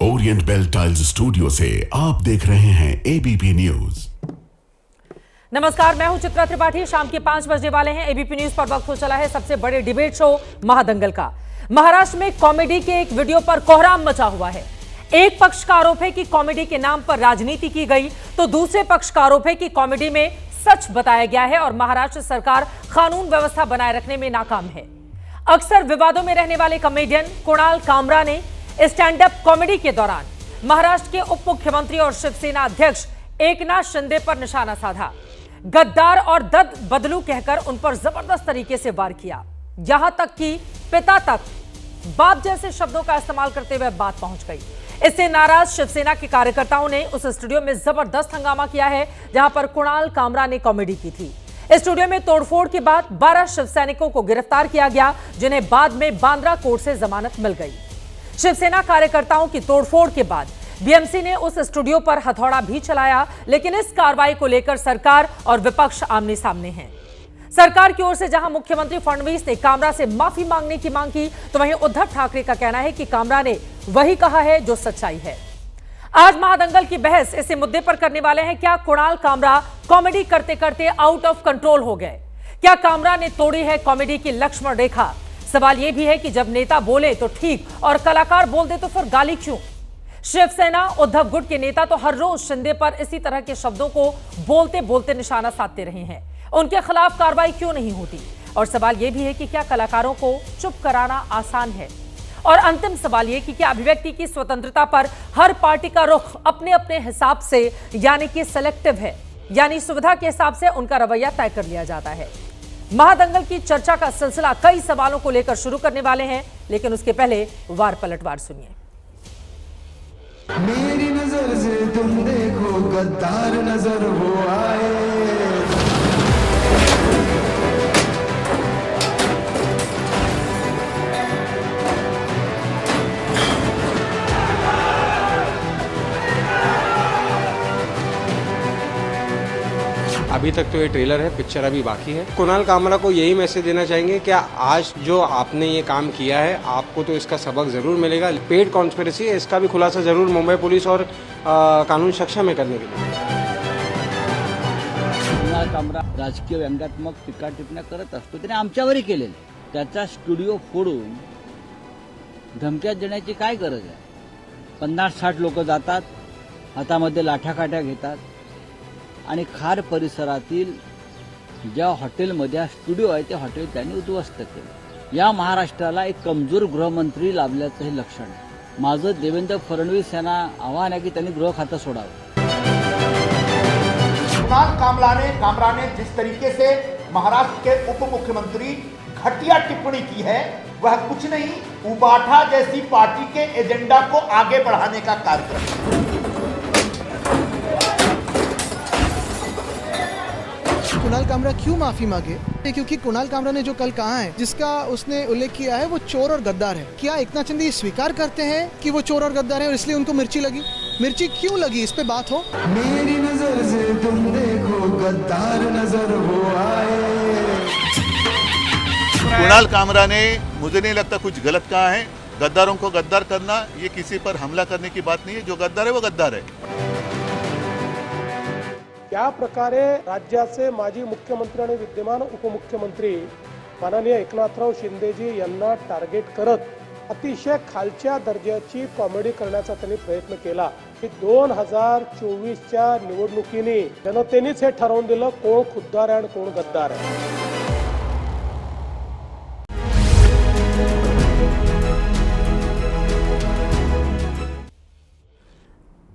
Orient bell tiles studio से आप देख रहे हैं एबीपी न्यूज। नमस्कार, मैं हूं चित्रा त्रिपाठी। शाम के 5 बजने वाले हैं। एबीपी न्यूज पर वक्त हो चला है सबसे बड़े डिबेट शो महादंगल का। महाराष्ट्र में कॉमेडी के एक वीडियो पर कोहराम मचा हुआ है। एक पक्ष का आरोप है कि कॉमेडी के नाम पर राजनीति की गई, तो दूसरे पक्ष का आरोप है कि कॉमेडी में सच बताया गया है और महाराष्ट्र सरकार कानून व्यवस्था बनाए रखने में नाकाम है। अक्सर विवादों में रहने वाले कॉमेडियन कुणाल कामरा ने स्टैंड अप कॉमेडी के दौरान महाराष्ट्र के उप मुख्यमंत्री और शिवसेना अध्यक्ष एकनाथ शिंदे पर निशाना साधा। गद्दार और दद बदलू कहकर उन पर जबरदस्त तरीके से वार किया। यहां तक कि पिता तक बाप जैसे शब्दों का इस्तेमाल करते हुए बात पहुंच गई। इससे नाराज शिवसेना के कार्यकर्ताओं ने उस स्टूडियो में जबरदस्त हंगामा किया है जहां पर कुणाल कामरा ने कॉमेडी की थी। स्टूडियो में तोड़फोड़ के बाद 12 शिवसैनिकों को गिरफ्तार किया गया, जिन्हें बाद में बांद्रा कोर्ट से जमानत मिल गई। शिवसेना कार्यकर्ताओं की तोड़फोड़ के बाद बीएमसी ने उस स्टूडियो पर हथौड़ा भी चलाया, लेकिन इस कार्रवाई को लेकर सरकार और विपक्ष आमने सामने हैं। सरकार की ओर से जहां मुख्यमंत्री फडणवीस ने कामरा से माफी मांगने की मांग की, तो वहीं उद्धव ठाकरे का कहना है कि कामरा ने वही कहा है जो सच्चाई है। आज महादंगल की बहस इसी मुद्दे पर करने वाले हैं। क्या कुणाल कामरा कॉमेडी करते करते आउट ऑफ कंट्रोल हो गए? क्या कामरा ने तोड़ी है कॉमेडी की लक्ष्मण रेखा? सवाल यह भी है कि जब नेता बोले तो ठीक और कलाकार बोल दे तो फिर गाली क्यों? शिवसेना उद्धव गुट के नेता तो हर रोज शिंदे पर इसी तरह के शब्दों को बोलते बोलते निशाना साधते रहे हैं। उनके खिलाफ कार्रवाई क्यों नहीं होती? और सवाल यह भी है कि क्या कलाकारों को चुप कराना आसान है? और अंतिम सवाल यह कि क्या अभिव्यक्ति की स्वतंत्रता पर हर पार्टी का रुख अपने अपने हिसाब से यानी कि सिलेक्टिव है, यानी सुविधा के हिसाब से उनका रवैया तय कर लिया जाता है। महादंगल की चर्चा का सिलसिला कई सवालों को लेकर शुरू करने वाले हैं, लेकिन उसके पहले वार पलटवार सुनिए। मेरी नजर से तुम देखो गद्दार नजर वो आए। अभी तक तो ये ट्रेलर है, पिक्चर अभी बाकी है। कुणाल कामरा को यही मैसेज देना चाहेंगे कि आज जो आपने ये काम किया है, आपको तो इसका सबक जरूर मिलेगा। पेड कॉन्स्पिरेसी है, इसका भी खुलासा जरूर मुंबई पुलिस और कानून सक्षम है करने के लिए। कुणाल कामरा राजकीय व्यंग्यात्मक टीका टिप्पण्या करत असतो, त्याने आमच्यावरही केलेले। त्याचा स्टुडिओ फोडून धमक्या देण्याची काय गरज आहे? 50-60 लोक जातात, हातामध्ये लाठ्याकाठ्या घेतात आणि खार परिसरातील ज्या हॉटेलमध्ये स्टुडिओ आहे त्या हॉटेल त्यांनी उद्ध्वस्त केले। या महाराष्ट्राला एक कमजोर गृहमंत्री लाभल्याचं हे लक्षण आहे। माझं देवेंद्र फडणवीस यांना आव्हान आहे की त्यांनी गृह खातं सोडावं। कुणाल कामरा ने जिस तरीके से महाराष्ट्र के उप मुख्यमंत्री घटिया टिप्पणी की है, वह कुछ नहीं, उबाठा जैसी पार्टी के एजेंडा को आगे बढ़ाने का कार्यक्रम। कुणाल कामरा क्यों माफी मांगे? क्योंकि कुणाल कामरा ने जो कल कहा है, जिसका उसने उल्लेख किया है, वो चोर और गद्दार है। क्या एकनाथ शिंदे स्वीकार करते हैं कि वो चोर और गद्दार है और इसलिए उनको मिर्ची लगी? मिर्ची क्यों लगी, इस पे बात हो। मेरी नजर से तुम देखो गद्दार नजर वो आए। कुणाल कामरा ने, मुझे नहीं लगता कुछ गलत कहा है। गद्दारों को गद्दार करना, ये किसी पर हमला करने की बात नहीं है। जो गद्दार है वो गद्दार है। त्या प्रकारे राज्याचे माजी मुख्यमंत्री आणि विद्यमान उपमुख्यमंत्री माननीय एकनाथराव शिंदेजी यांना टार्गेट करत अतिशय खालच्या दर्जाची कॉमेडी करण्याचा त्यांनी प्रयत्न केला। 2024च्या निवडणुकीने जनतेनेच हे ठरवून दिलं कोण खुद्दार आहे आणि कोण गद्दार आहे।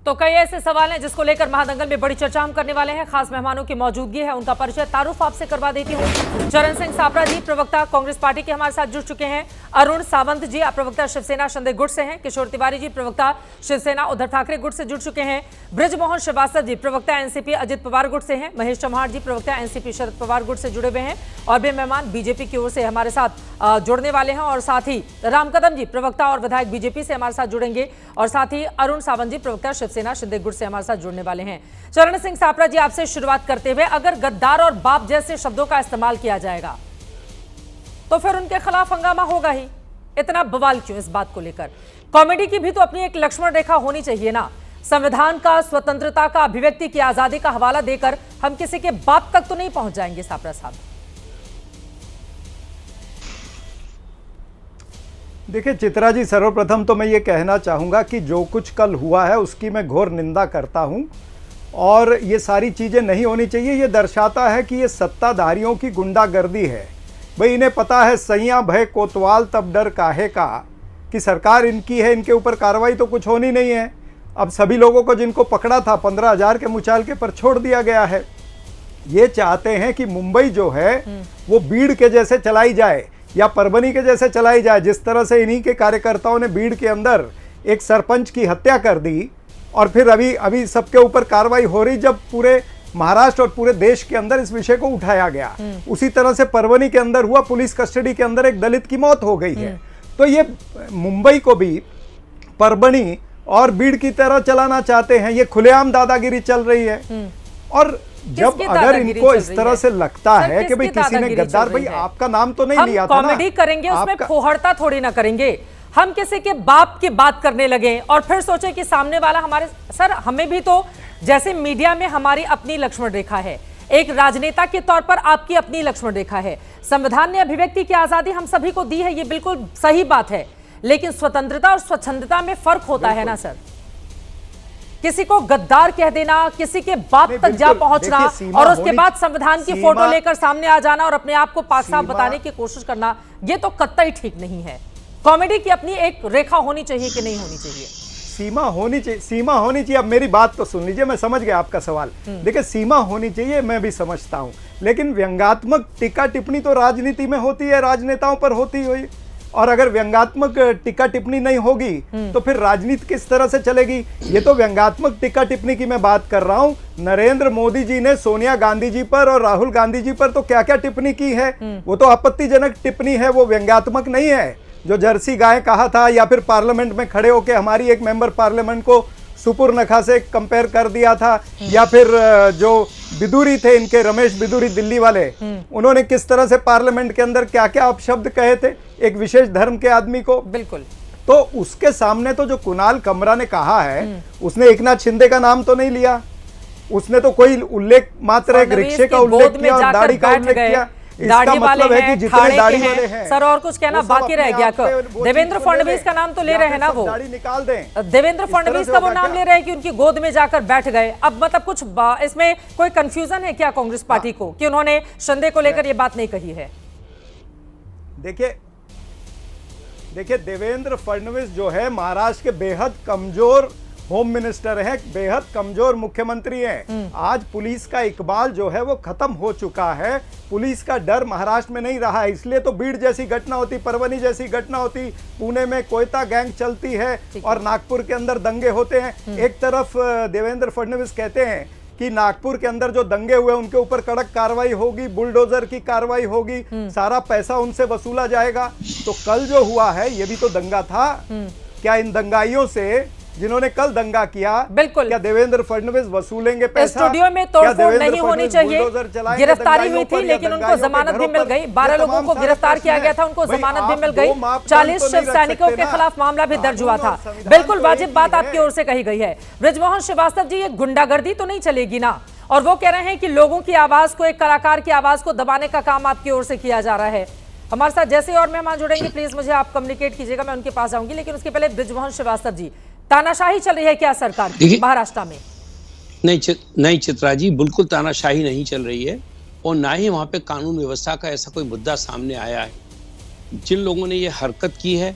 तो कई ऐसे सवाल हैं जिसको लेकर महादंगल में बड़ी चर्चा हम करने वाले हैं। खास मेहमानों की मौजूदगी है, उनका परिचय तारुफ आपसे करवा देती हूँ। चरण सिंह सापरा जी प्रवक्ता कांग्रेस पार्टी के हमारे साथ जुड़ चुके हैं। अरुण सावंत जी आप प्रवक्ता शिवसेना शिंदे गुट से हैं। किशोर तिवारी जी प्रवक्ता शिवसेना उद्धव ठाकरे गुट से जुड़ चुके हैं। ब्रिजमोहन श्रीवास्तव जी प्रवक्ता एनसीपी अजित पवार गुट से हैं। महेश चौहान जी प्रवक्ता एनसीपी शरद पवार गुट से जुड़े हुए हैं और भी मेहमान बीजेपी की ओर से हमारे साथ जुड़ने वाले हैं। और साथ ही राम कदम जी प्रवक्ता और विधायक बीजेपी से हमारे साथ जुड़ेंगे और साथ ही अरुण सावंत जी प्रवक्ता शिवसेना शिंदे गुट से हमारे साथ जुड़ने वाले हैं। चरण सिंह सापरा जी आपसे शुरुआत करते हुए, अगर गद्दार और बाप जैसे शब्दों का इस्तेमाल किया जाएगा तो फिर उनके खिलाफ हंगामा होगा ही। इतना बवाल क्यों इस बात को लेकर? कॉमेडी की भी तो अपनी एक लक्ष्मण रेखा होनी चाहिए ना। संविधान का, स्वतंत्रता का, अभिव्यक्ति की आजादी का हवाला देकर हम किसी के बाप तक तो नहीं पहुंच जाएंगे सापरा साहब। देखिए चित्रा जी, सर्वप्रथम तो मैं ये कहना चाहूँगा कि जो कुछ कल हुआ है उसकी मैं घोर निंदा करता हूँ और ये सारी चीज़ें नहीं होनी चाहिए। ये दर्शाता है कि ये सत्ताधारियों की गुंडागर्दी है। भाई इन्हें पता है सैया भय कोतवाल तब डर काहे का, कि सरकार इनकी है, इनके ऊपर कार्रवाई तो कुछ होनी नहीं है। अब सभी लोगों को जिनको पकड़ा था 15,000 के मुचालके पर छोड़ दिया गया है। ये चाहते हैं कि मुंबई जो है वो बीड़ के जैसे चलाई जाए या परभनी के जैसे चलाई जाए। जिस तरह से इन्हीं के कार्यकर्ताओं ने बीड़ के अंदर एक सरपंच की हत्या कर दी और फिर अभी सबके ऊपर कार्रवाई हो रही, जब पूरे महाराष्ट्र और पूरे देश के अंदर इस विषय को उठाया गया। उसी तरह से परभनी के अंदर हुआ, पुलिस कस्टडी के अंदर एक दलित की मौत हो गई है। तो ये मुंबई को भी परभनी और बीड़ की तरह चलाना चाहते हैं। ये खुलेआम दादागिरी चल रही है। और जब अगर इनको इस तरह से लगता है कि भाई किसी ने गद्दार, भाई आपका नाम तो नहीं लिया था ना, कॉमेडी करेंगे उसमें फोहड़ता थोड़ी ना करेंगे। हम किसी के बाप की बात करने लगे और फिर सोचे कि सामने वाला हमारे, सर हमें भी तो, जैसे मीडिया में हमारी अपनी लक्ष्मण रेखा है, एक राजनेता के तौर पर आपकी अपनी लक्ष्मण रेखा है। संविधान ने अभिव्यक्ति की आजादी हम सभी को दी है, ये बिल्कुल सही बात है, लेकिन स्वतंत्रता और स्वच्छंदता में फर्क होता है ना सर। किसी को गद्दार कह देना, किसी के बाप तक जा पहुंचना और उसके बाद संविधान की फोटो लेकर सामने आ जाना और अपने आप को पाक साफ बताने की कोशिश करना, ये तो कतई ठीक नहीं है। कॉमेडी की अपनी एक रेखा होनी चाहिए कि नहीं होनी चाहिए? सीमा होनी चाहिए, सीमा होनी चाहिए। अब मेरी बात तो सुन लीजिए, मैं समझ गया आपका सवाल। देखिए सीमा होनी चाहिए, मैं भी समझता हूं, लेकिन व्यंग्यात्मक टीका टिप्पणी तो राजनीति में होती है, राजनेताओं पर होती हुई। और अगर व्यंग्यात्मक टीका टिप्पणी नहीं होगी तो फिर राजनीति किस तरह से चलेगी? ये तो व्यंग्यात्मक टीका टिप्पणी की मैं बात कर रहा हूं। नरेंद्र मोदी जी ने सोनिया गांधी जी पर और राहुल गांधी जी पर तो क्या क्या टिप्पणी की है, वो तो आपत्तिजनक टिप्पणी है, वो व्यंग्यात्मक नहीं है। जो जर्सी गाय कहा था, या फिर पार्लियामेंट में खड़े होकर हमारी एक मेंबर पार्लियामेंट को सुपुर्नखा से कंपेयर कर दिया था, या फिर जो बिदुरी थे इनके, रमेश बिदुरी दिल्ली वाले, उन्होंने किस तरह से पार्लियामेंट के अंदर क्या क्या अपशब्द कहे थे एक विशेष धर्म के आदमी को। बिल्कुल। तो उसके सामने तो जो कुणाल कमरा ने कहा है, उसने एकनाथ शिंदे का नाम तो नहीं लिया, उसने तो कोई उल्लेख मात्र एक रिक्शे का उल्लेख किया और दाढ़ी का उल्लेख किया। दाढ़ी वाले हैं, जितने दाढ़ी वाले हैं, सर और कुछ कहना बाकी रह गया। देवेंद्र फडणवीस का नाम तो ले रहे हैं ना, वो दाढ़ी निकाल दें। देवेंद्र फडणवीस का वो नाम ले रहे हैं कि उनकी गोद में जाकर बैठ गए। अब मतलब कुछ इसमें कोई कंफ्यूजन है क्या कांग्रेस पार्टी को कि उन्होंने शिंदे को लेकर ये बात नहीं कही है? देखिए देवेंद्र फडणवीस जो है महाराष्ट्र के बेहद कमजोर होम मिनिस्टर है, बेहद कमजोर मुख्यमंत्री हैं। आज पुलिस का इकबाल जो है वो खत्म हो चुका है, पुलिस का डर महाराष्ट्र में नहीं रहा है। इसलिए तो बीड़ जैसी घटना होती, परभनी जैसी घटना होती, पुणे में कोयता गैंग चलती है और नागपुर के अंदर दंगे होते हैं। एक तरफ देवेंद्र फडणवीस कहते हैं कि नागपुर के अंदर जो दंगे हुए उनके ऊपर कड़क कार्रवाई होगी, बुलडोजर की कार्रवाई होगी, सारा पैसा उनसे वसूला जाएगा। तो कल जो हुआ है ये भी तो दंगा था। क्या इन दंगाइयों से जिन्होंने कल दंगा किया, बिल्कुल, क्या देवेंद्र फडणवीस वसूलेंगे पैसा? स्टूडियो में तोड़फोड़ नहीं होनी चाहिए। गिरफ्तारी हुई थी लेकिन उनको जमानत भी मिल गई। 12 लोगों को गिरफ्तार किया गया था, उनको जमानत भी मिल गई। 40 शिव सैनिकों के खिलाफ मामला भी दर्ज हुआ था। बिल्कुल वाजिब बात आपकी ओर से कही गई है। बृजमोहन श्रीवास्तव जी, ये गुंडागर्दी तो नहीं चलेगी ना? और वो कह रहे हैं कि लोगों की आवाज को, एक कलाकार की आवाज को दबाने का काम आपकी ओर से किया जा रहा है। हमारे साथ जैसे और मेहमान जुड़ेंगे प्लीज मुझे आप कम्युनिकेट कीजिएगा, मैं उनके पास जाऊंगी। लेकिन उसके पहले बृजमोहन श्रीवास्तव जी, तानाशाही चल रही है क्या सरकार की महाराष्ट्र में? नहीं चित्रा जी, बिल्कुल तानाशाही नहीं चल रही है और ना ही वहां पे कानून व्यवस्था का ऐसा कोई मुद्दा सामने आया है। जिन लोगों ने ये हरकत की है,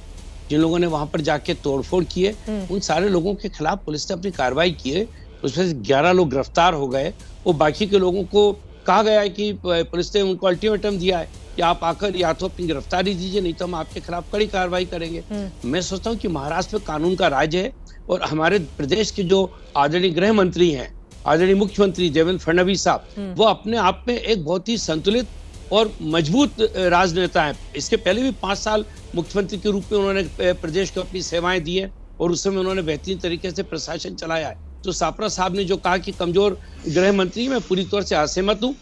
जिन लोगों ने वहां पर जाके तोड़फोड़ की है, उन सारे लोगों के खिलाफ पुलिस ने अपनी कार्रवाई की है। उसमें से 11 लोग गिरफ्तार हो गए और बाकी के लोगों को कहा गया है कि पुलिस ने उनको अल्टीमेटम दिया है कि आप आकर या तो अपनी गिरफ्तारी दीजिए, नहीं तो हम आपके खिलाफ कड़ी कार्रवाई करेंगे। मैं सोचता हूँ कि महाराष्ट्र में कानून का राज है और हमारे प्रदेश के जो आदरणीय गृह मंत्री हैं, आदरणीय मुख्यमंत्री देवेंद्र फडणवीस साहब, वो अपने आप में एक बहुत ही संतुलित और मजबूत राजनेता हैं। इसके पहले भी 5 साल मुख्यमंत्री के रूप में उन्होंने प्रदेश को अपनी सेवाएं दी है और उस समय उन्होंने बेहतरीन तरीके से प्रशासन चलाया है। तो सापरा साहब ने जो कहा कि कमजोर गृह मंत्री, मैं पूरी तौर से असहमत हूँ।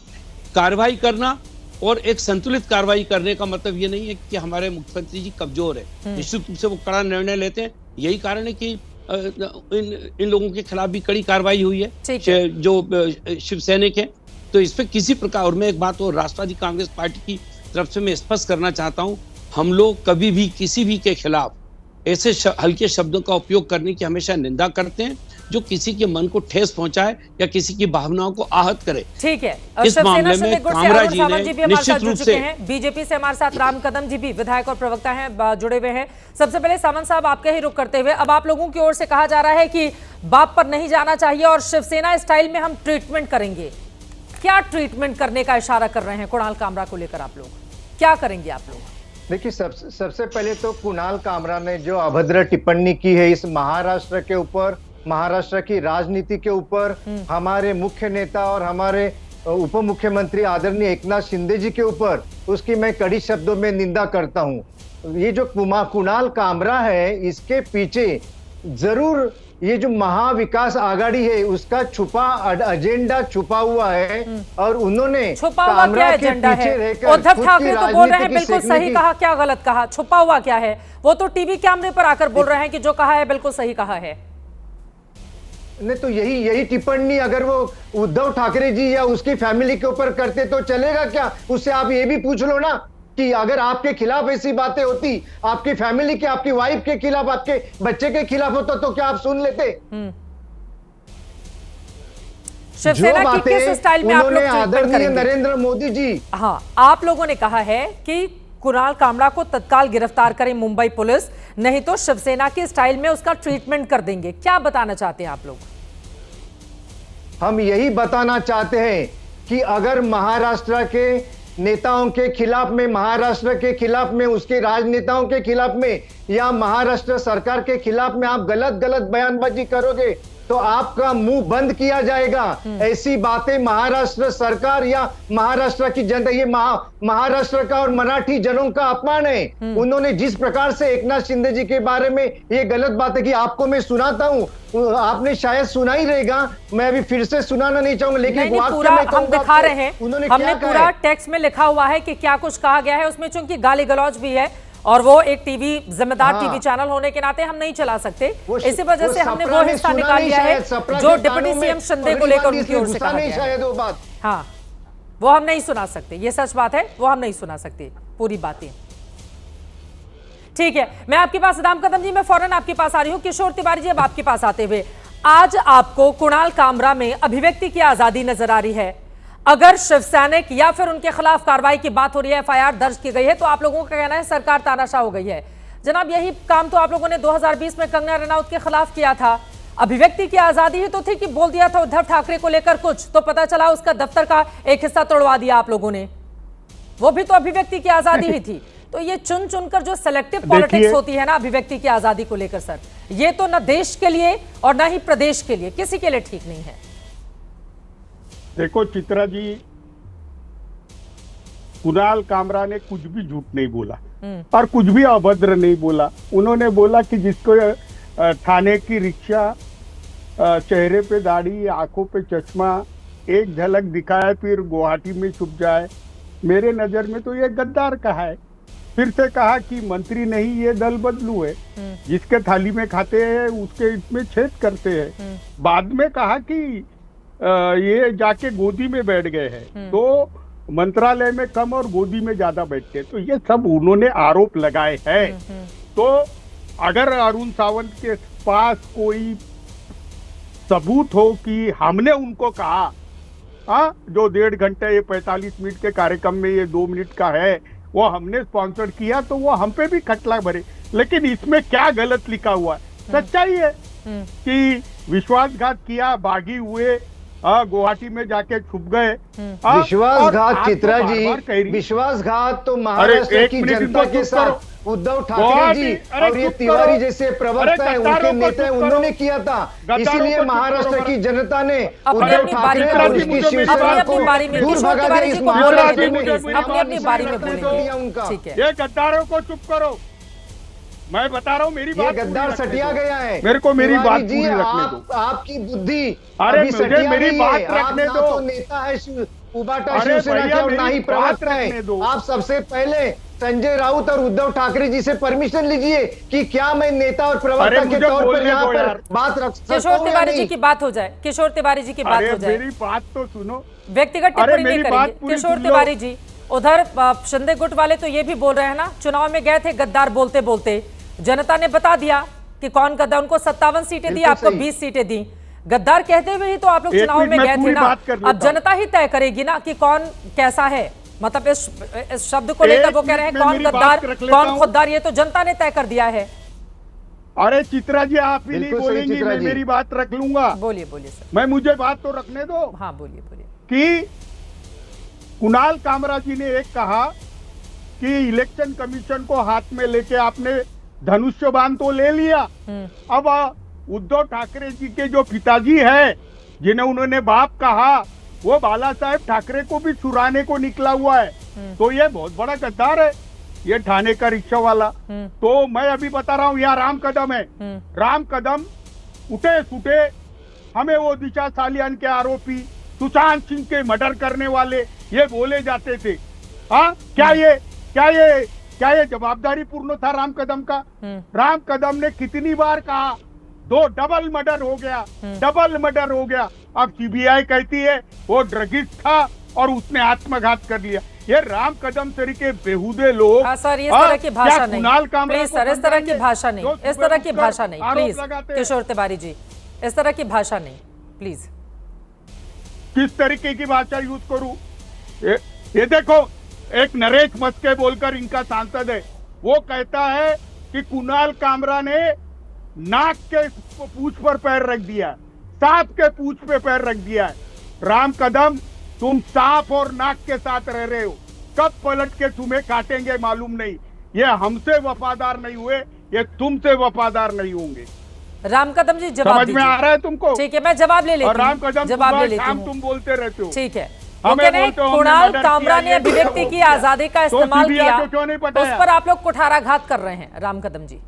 कार्रवाई करना और एक संतुलित कार्रवाई करने का मतलब ये नहीं है कि हमारे मुख्यमंत्री जी कमजोर है। निश्चित रूप से वो कड़ा निर्णय लेते हैं। यही कारण है कि इन लोगों के खिलाफ भी कड़ी कार्रवाई हुई है जो शिव सैनिक है। तो इस पे किसी प्रकार, और मैं एक बात और राष्ट्रवादी कांग्रेस पार्टी की तरफ से मैं स्पष्ट करना चाहता हूं, हम लोग कभी भी किसी भी के खिलाफ ऐसे हल्के शब्दों का उपयोग करने की हमेशा निंदा करते हैं जो किसी के मन को ठेस पहुंचाए या किसी की भावनाओं को आहत करे। ठीक है। इस मामले में कामरा जी ने निश्चित रूप से बीजेपी से हमारे साथ राम कदम जी भी विधायक और प्रवक्ता हैं, जुड़े हुए हैं। सबसे पहले सामंत साहब आपके ही रुख करते हुए, अब आप लोगों की ओर से कहा जा रहा है कि बाप पर नहीं जाना चाहिए और शिवसेना स्टाइल में हम ट्रीटमेंट करेंगे। क्या ट्रीटमेंट करने का इशारा कर रहे हैं कुणाल कामरा को लेकर? आप लोग क्या करेंगे? आप लोग देखिए, सबसे पहले तो कुणाल कामरा ने जो अभद्र टिप्पणी की है इस महाराष्ट्र के ऊपर, महाराष्ट्र की राजनीति के ऊपर, हमारे मुख्य नेता और हमारे उप मुख्यमंत्री आदरणीय एकनाथ शिंदे जी के ऊपर, उसकी मैं कड़ी शब्दों में निंदा करता हूं। ये जो कुणाल कामरा है, इसके पीछे जरूर ये जो महाविकास आघाड़ी है उसका छुपा एजेंडा छुपा हुआ है और उन्होंने छुपा हुआ क्या एजेंडा है? उद्धव ठाकरे तो बोल रहे हैं बिल्कुल सही कहा, क्या गलत कहा? छुपा हुआ क्या है? वो तो टीवी कैमरे पर आकर बोल रहे हैं कि जो कहा है बिल्कुल सही कहा है। नहीं तो यही टिप्पणी अगर वो उद्धव ठाकरे जी या उसकी फैमिली के ऊपर करते तो चलेगा क्या? उससे आप ये भी पूछ लो ना कि अगर आपके खिलाफ ऐसी बातें होती, आपकी फैमिली के, आपकी वाइफ के खिलाफ, आपके बच्चे के खिलाफ होता तो क्या आप सुन लेते? शिवसेना की किस स्टाइल में आप लोग ट्रीटमेंट करेंगे? नरेंद्र मोदी जी, हाँ, आप लोगों ने कहा है कि कुणाल कामरा को तत्काल गिरफ्तार करें मुंबई पुलिस, नहीं तो शिवसेना के स्टाइल में उसका ट्रीटमेंट कर देंगे। क्या बताना चाहते हैं आप लोग? हम यही बताना चाहते हैं कि अगर महाराष्ट्र के नेताओं के खिलाफ में, महाराष्ट्र के खिलाफ में, उसके राजनेताओं के खिलाफ में या महाराष्ट्र सरकार के खिलाफ में आप गलत बयानबाजी करोगे तो आपका मुंह बंद किया जाएगा। ऐसी बातें महाराष्ट्र सरकार या महाराष्ट्र की जनता, ये महाराष्ट्र का और मराठी जनों का अपमान है। उन्होंने जिस प्रकार से एकनाथ शिंदे जी के बारे में ये गलत बात है कि आपको मैं सुनाता हूँ, आपने शायद सुना ही रहेगा, मैं अभी फिर से सुनाना नहीं चाहूंगा, लेकिन पूरा हम दिखा रहे हैं, हमने पूरा टेक्स्ट में लिखा हुआ है कि क्या कुछ कहा गया है उसमें। चूंकि गाली गलौज भी है और वो एक टीवी जिम्मेदार टीवी चैनल होने के नाते हम नहीं चला सकते, इसी वजह से हमने वो हिस्सा निकाल लिया है जो डिप्टी सीएम शिंदे को लेकर उनकी ओर से कहा गया है। हाँ, वो हम नहीं सुना सकते, ये सच बात है, वो हम नहीं सुना सकते पूरी बातें। ठीक है, मैं आपके पास राम कदम जी, मैं फौरन आपके पास आ रही हूँ। किशोर तिवारी जी, अब आपके पास आते हुए, आज आपको कुणाल कामरा में अभिव्यक्ति की आजादी नजर आ रही है। अगर शिवसैनिक या फिर उनके खिलाफ कार्रवाई की बात हो रही है, एफआईआर दर्ज की गई है, तो आप लोगों का कहना है सरकार तानाशाह हो गई है। जनाब, यही काम तो आप लोगों ने 2020 में कंगना रनौत के खिलाफ किया था। अभिव्यक्ति की आजादी ही तो थी कि बोल दिया था उद्धव ठाकरे को लेकर कुछ, तो पता चला उसका दफ्तर का एक हिस्सा तोड़वा दिया आप लोगों ने। वो भी तो अभिव्यक्ति की आजादी ही थी। तो ये चुन चुनकर जो सेलेक्टिव पॉलिटिक्स होती है ना अभिव्यक्ति की आजादी को लेकर, सर, ये तो न देश के लिए और न ही प्रदेश के लिए, किसी के लिए ठीक नहीं है। देखो चित्रा जी, कुणाल कामरा ने कुछ भी झूठ नहीं बोला और कुछ भी अभद्र नहीं बोला। उन्होंने बोला कि जिसको थाने की रिक्शा, चेहरे पे दाढ़ी, आंखों पे चश्मा, एक झलक दिखाए फिर गुवाहाटी में छुप जाए, मेरे नजर में तो ये गद्दार कहा है। फिर से कहा कि मंत्री नहीं, ये दल बदलू है, जिसके थाली में खाते हैं उसके इसमें छेद करते हैं। बाद में कहा कि ये जाके गोदी में बैठ गए हैं, तो मंत्रालय में कम और गोदी में ज्यादा बैठते हैं। तो ये सब उन्होंने आरोप लगाए हैं। तो अगर अरुण सावंत के पास कोई सबूत हो कि हमने उनको कहा, जो 1.5 घंटे, ये 45 मिनट के कार्यक्रम में ये 2 मिनट का है, वो हमने स्पॉन्सर किया, तो वो हम पे भी खटला भरे। लेकिन इसमें क्या गलत लिखा हुआ है? सच्चाई है कि विश्वासघात किया, भागी हुए, गुवाहाटी में जाके छुप गए। विश्वासघात चित्रा जी, विश्वासघात तो महाराष्ट्र की जनता के साथ उद्धव ठाकरे जी और ये तिवारी जैसे प्रवक्ता है, उनके नेता, उन्होंने किया था। इसीलिए महाराष्ट्र की जनता ने उद्धव ठाकरे और उसकी शिवसेना को दूर भगा दिया। इस महाराष्ट्र में अपनी बारी में बोलेंगे। ये गद्दारों को चुप करो, मैं बता रहा हूँ, मेरी बात, गद्दार सटिया गया है। मेरे को मेरी बात पूरी रखने दो। आपकी बुद्धि, अरे मुझे मेरी बात रखने दो। नेता है उबाटा शिवसेना के और ना ही प्रवक्ता है। आप सबसे पहले संजय राउत और उद्धव ठाकरे जी से परमिशन लीजिए कि क्या मैं नेता और प्रवक्ता के तौर पर यहाँ पर बात रख सकता हूं। किशोर तिवारी जी की बात हो जाए, किशोर तिवारी जी की बात हो जाए। मेरी बात तो सुनो, व्यक्तिगत टिप्पणी नहीं करेंगे। किशोर तिवारी जी, उधर शिंदे गुट वाले तो ये भी बोल रहे हैं ना, चुनाव में गए थे गद्दार बोलते बोलते, जनता ने बता दिया कि कौन गद्दार, उनको 57 सीटें दी, आपको 20 सीटें दी। गद्दार कहते हुए ही तो आप लोग चुनाव में गए थे ना। अब जनता ही तय करेगी ना कि कौन कैसा है। मतलब इस शब्द को लेकर वो कह रहे हैं कौन गद्दार कौन खुददार, ये तो जनता ने तय कर दिया है। अरे चित्रा जी, आप ही नहीं बोलेंगी, मैं मेरी बात रख लूंगा। बोलिए बोलिए सर। मैं मुझे बात तो रखने दो। हाँ बोलिए बोलिए। कि कुणाल कामरा जी ने एक कहा कि इलेक्शन कमीशन को हाथ में लेके आपने धनुष्य बाण तो ले लिया। अब उद्धव ठाकरे जी के जो पिताजी है, जिन्हें उन्होंने बाप कहा, वो बाला साहेब ठाकरे को भी चुराने को निकला हुआ है। तो ये बहुत बड़ा गद्दार है, ये ठाणे का रिक्शा वाला। तो मैं अभी बता रहा हूँ, यहाँ राम कदम है। राम कदम उठे सुटे, हमें वो दिशा सालियान के आरोपी, सुशांत सिंह के मर्डर करने वाले ये बोले जाते थे। हाँ, क्या ये जवाबदारी पूर्ण था राम कदम का? राम कदम ने कितनी बार कहा 2 डबल मर्डर हो गया, डबल मर्डर हो गया। अब सीबीआई कहती है वो ड्रगिस्ट था और उसने आत्मघात कर लिया। ये राम कदम तरीके बेहुदे लोग। सर इस तरह की भाषा नहीं, प्लीज सर इस तरह की भाषा नहीं, इस तरह की भाषा नहीं प्लीज। किशोर तिवारी जी, इस तरह की भाषा नहीं प्लीज। किस तरीके की भाषा यूज करूं? ये देखो, एक नरेश मस्के बोलकर इनका सांसद है, वो कहता है कि कुणाल कामरा ने नाक के पूंछ पर पैर रख दिया, सांप के पूंछ पे पैर रख दिया है। राम कदम, तुम सांप और नाक के साथ रह रहे हो, कब पलट के तुम्हें काटेंगे मालूम नहीं। ये हमसे वफादार नहीं हुए, ये तुमसे वफादार नहीं होंगे। राम कदम जी जवाब समझ में आ रहा है तुमको? ठीक है, मैं जवाब ले लेती हूँ। राम कदम जवाब ले लेती हूँ। तुम बोलते रहते हो। ठीक है, कुणाल कामरा ने अभिव्यक्ति की आजादी का इस्तेमाल किया, उस पर आप लोग कुठाराघात कर रहे हैं। राम कदम जी,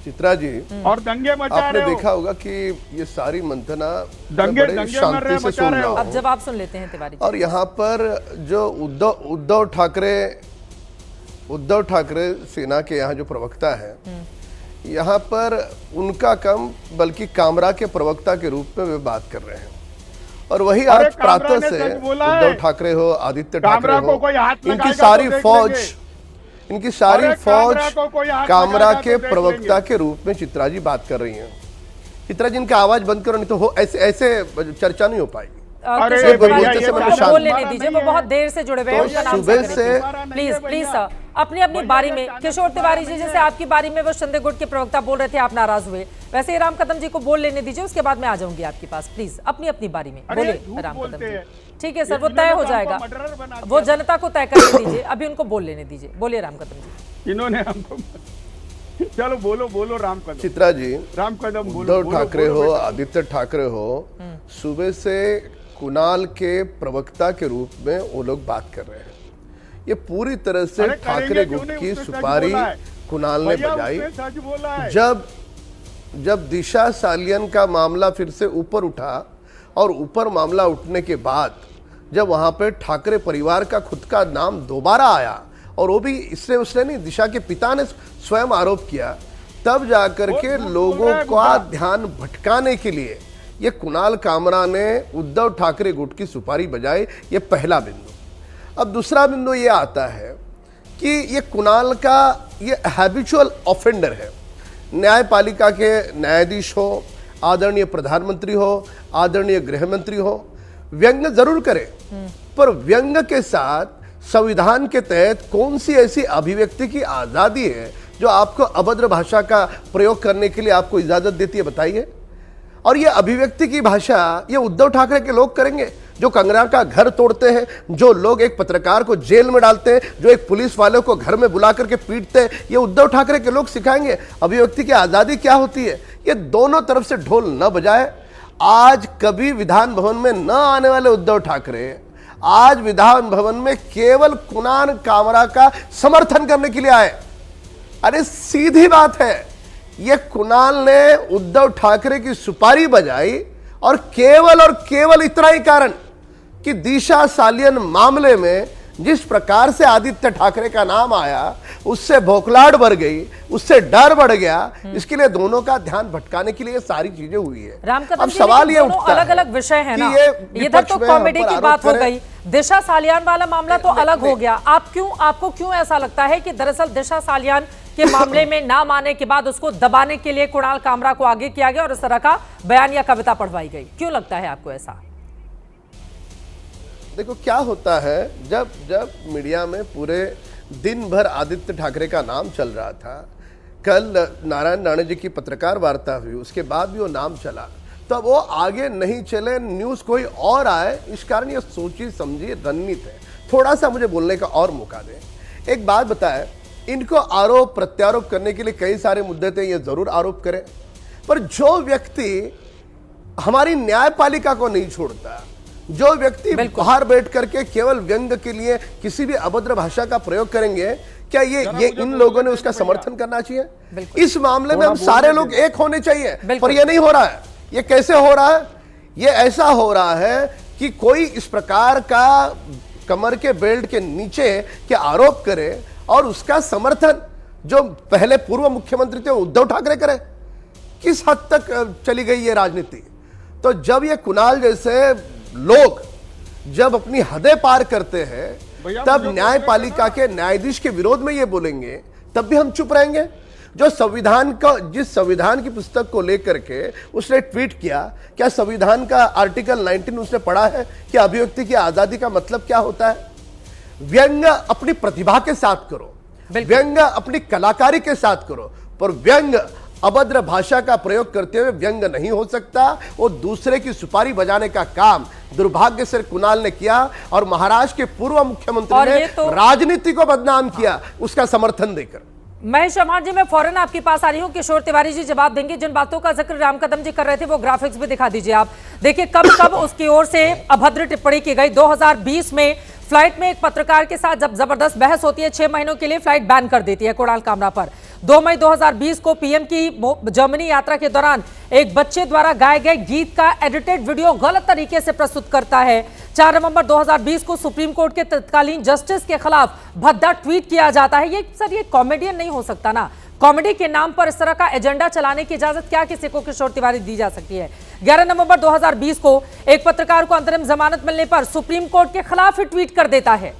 चित्रा जी, और दंगे मचा रहे हो। आपने देखा होगा कि ये सारी मंथना दंगे शांति से सुन रहा हूं। अब जवाब सुन लेते हैं तिवारी जी। और यहाँ पर जो उद्धव ठाकरे सेना के यहाँ जो प्रवक्ता है, यहाँ पर उनका कम बल्कि कामरा के प्रवक्ता के रूप में वे बात कर रहे हैं। और वही आज प्रातः से उद्धव ठाकरे हो, आदित्य ठाकरे हो, इनकी सारी फौज कामरा के प्रवक्ता के रूप में चित्रा जी बात कर रही हैं। चित्रा जी, इनका आवाज बंद करो, नहीं तो ऐसे चर्चा नहीं हो पाएगी। बोलने नहीं दीजिए, वो बहुत देर से जुड़े हुए हैं। उनका नाम सुबह से प्लीज सर, अपनी बारी में। किशोर तिवारी जी, जैसे आपकी बारी में वो शिंदे गुट के प्रवक्ता बोल रहे थे, आप नाराज हुए, वैसे ही राम कदम जी को बोल लेने दीजिए, उसके बाद मैं आ जाऊंगी आपके पास। प्लीज अपनी बारी में बोले राम कदम जी। ठीक है सर, वो तय हो जाएगा, वो जनता को तय करने दीजिए, अभी उनको बोल लेने दीजिए। बोलिए राम कदम जी। इन्होंने हमको चलो बोलो राम कदम। चित्रा जी, राम कदम, उद्धव ठाकरे हो, आदित्य ठाकरे हो, सुबह से कुणाल के प्रवक्ता के रूप में वो लोग बात कर रहे हैं। ये पूरी तरह से ठाकरे गुट की सुपारी कुणाल ने बजाई। जब दिशा सालियन का मामला फिर से ऊपर उठा, और ऊपर मामला उठने के बाद जब वहां पे ठाकरे परिवार का खुद का नाम दोबारा आया, और वो भी इसने उसने नहीं, दिशा के पिता ने स्वयं आरोप किया, तब जाकर के लोगों का ध्यान भटकाने के लिए ये कुणाल कामरा ने उद्धव ठाकरे गुट की सुपारी बजाई। ये पहला बिंदु। अब दूसरा बिंदु ये आता है कि ये कुणाल का ये हैबिचुअल ऑफेंडर है। न्यायपालिका के न्यायाधीश हो, आदरणीय प्रधानमंत्री हो, आदरणीय गृह मंत्री हो, व्यंग्य जरूर करे, पर व्यंग्य के साथ संविधान के तहत कौन सी ऐसी अभिव्यक्ति की आजादी है जो आपको अभद्र भाषा का प्रयोग करने के लिए आपको इजाजत देती है, बताइए। और ये अभिव्यक्ति की भाषा ये उद्धव ठाकरे के लोग करेंगे, जो कंगना का घर तोड़ते हैं, जो लोग एक पत्रकार को जेल में डालते हैं, जो एक पुलिस वाले को घर में बुला करके पीटते हैं, ये उद्धव ठाकरे के लोग सिखाएंगे अभिव्यक्ति की आजादी क्या होती है। ये दोनों तरफ से ढोल न बजाए। आज कभी विधान भवन में न आने वाले उद्धव ठाकरे आज विधान भवन में केवल कुणाल कामरा का समर्थन करने के लिए आए। अरे सीधी बात है, ये कुणाल ने उद्धव ठाकरे की सुपारी बजाई और केवल इतना ही कारण कि दिशा सालियन मामले में जिस प्रकार से आदित्य ठाकरे का नाम आया, उससे भौखलाहट बढ़ गई, उससे डर बढ़ गया, इसके लिए दोनों का ध्यान भटकाने के लिए सारी चीजें हुई है। अब सवाल ये उठता है, अलग-अलग विषय है ना, इधर तो कॉमेडी की बात हो गई, दिशा सालियान वाला मामला तो अलग हो गया। आपको क्यों ऐसा लगता है कि दरअसल दिशा सालियान के मामले में नाम आने के बाद उसको दबाने के लिए कुणाल कामरा को आगे किया गया और इस तरह का बयान या कविता पढ़वाई गई? क्यों लगता है आपको ऐसा? देखो क्या होता है, जब मीडिया में पूरे दिन भर आदित्य ठाकरे का नाम चल रहा था, कल नारायण राणे जी की पत्रकार वार्ता हुई, उसके बाद भी वो नाम चला, तब वो आगे नहीं चले, न्यूज़ कोई और आए, इस कारण ये सोची समझी रणनीति है। थोड़ा सा मुझे बोलने का और मौका दें। एक बात बताएं, इनको आरोप प्रत्यारोप करने के लिए कई सारे मुद्दे थे, ये जरूर आरोप करें, पर जो व्यक्ति हमारी न्यायपालिका को नहीं छोड़ता, जो व्यक्ति बाहर बैठ करके केवल व्यंग के लिए किसी भी अभद्र भाषा का प्रयोग करेंगे, क्या ये इन लोगों ने उसका समर्थन करना चाहिए? इस मामले में हम सारे लोग एक होने चाहिए, पर ये नहीं हो रहा है। ये कैसे हो रहा है? ये ऐसा हो रहा है कि कोई इस प्रकार का कमर के बेल्ट के नीचे के आरोप करे और उसका समर्थन जो पहले पूर्व मुख्यमंत्री थे उद्धव ठाकरे करे। किस हद तक चली गई ये राजनीति? तो जब ये कुणाल जैसे लोग जब अपनी हदें पार करते हैं, तब न्यायपालिका के न्यायाधीश के विरोध में ये बोलेंगे, तब भी हम चुप रहेंगे? जो संविधान का, जिस संविधान की पुस्तक को लेकर के उसने ट्वीट किया, क्या संविधान का आर्टिकल 19 उसने पढ़ा है कि अभिव्यक्ति की आजादी का मतलब क्या होता है? व्यंग अपनी प्रतिभा के साथ करो, व्यंग अपनी कलाकारी के साथ करो, पर व्यंग अभद्र भाषा का प्रयोग करते हुए व्यंग नहीं हो सकता। वो दूसरे की सुपारी बजाने का काम दुर्भाग्य से कुणाल ने किया और महाराष्ट्र के पूर्व मुख्यमंत्री ने राजनीति को बदनाम किया उसका समर्थन देकर। महेश चव्हाण जी, मैं फौरन आपके पास आ रही हूँ। किशोर तिवारी जी जवाब देंगे। जिन बातों का जिक्र राम कदम जी कर रहे थे वो ग्राफिक्स भी दिखा दीजिए आप। देखिए कब उसकी ओर से अभद्र टिप्पणी की गई। 2020 में फ्लाइट में एक पत्रकार के साथ जब जबरदस्त बहस होती है, 6 महीनों के लिए फ्लाइट बैन कर देती है कुणाल कामरा पर। 2 मई 2020 को पीएम की जर्मनी यात्रा के दौरान एक बच्चे द्वारा गाए गए गीत का एडिटेड वीडियो गलत तरीके से प्रस्तुत करता है। 4 नवंबर 2020 को सुप्रीम कोर्ट के तत्कालीन जस्टिस के खिलाफ भद्दा ट्वीट किया जाता है। ये कॉमेडियन नहीं हो सकता ना। कॉमेडी के नाम पर इस तरह का एजेंडा चलाने की इजाजत क्या किसी को किशोर तिवारी दी जा सकती है? 11 नवंबर 2020 को एक पत्रकार को अंतरिम जमानत मिलने पर सुप्रीम कोर्ट के खिलाफ ही ट्वीट कर देता है।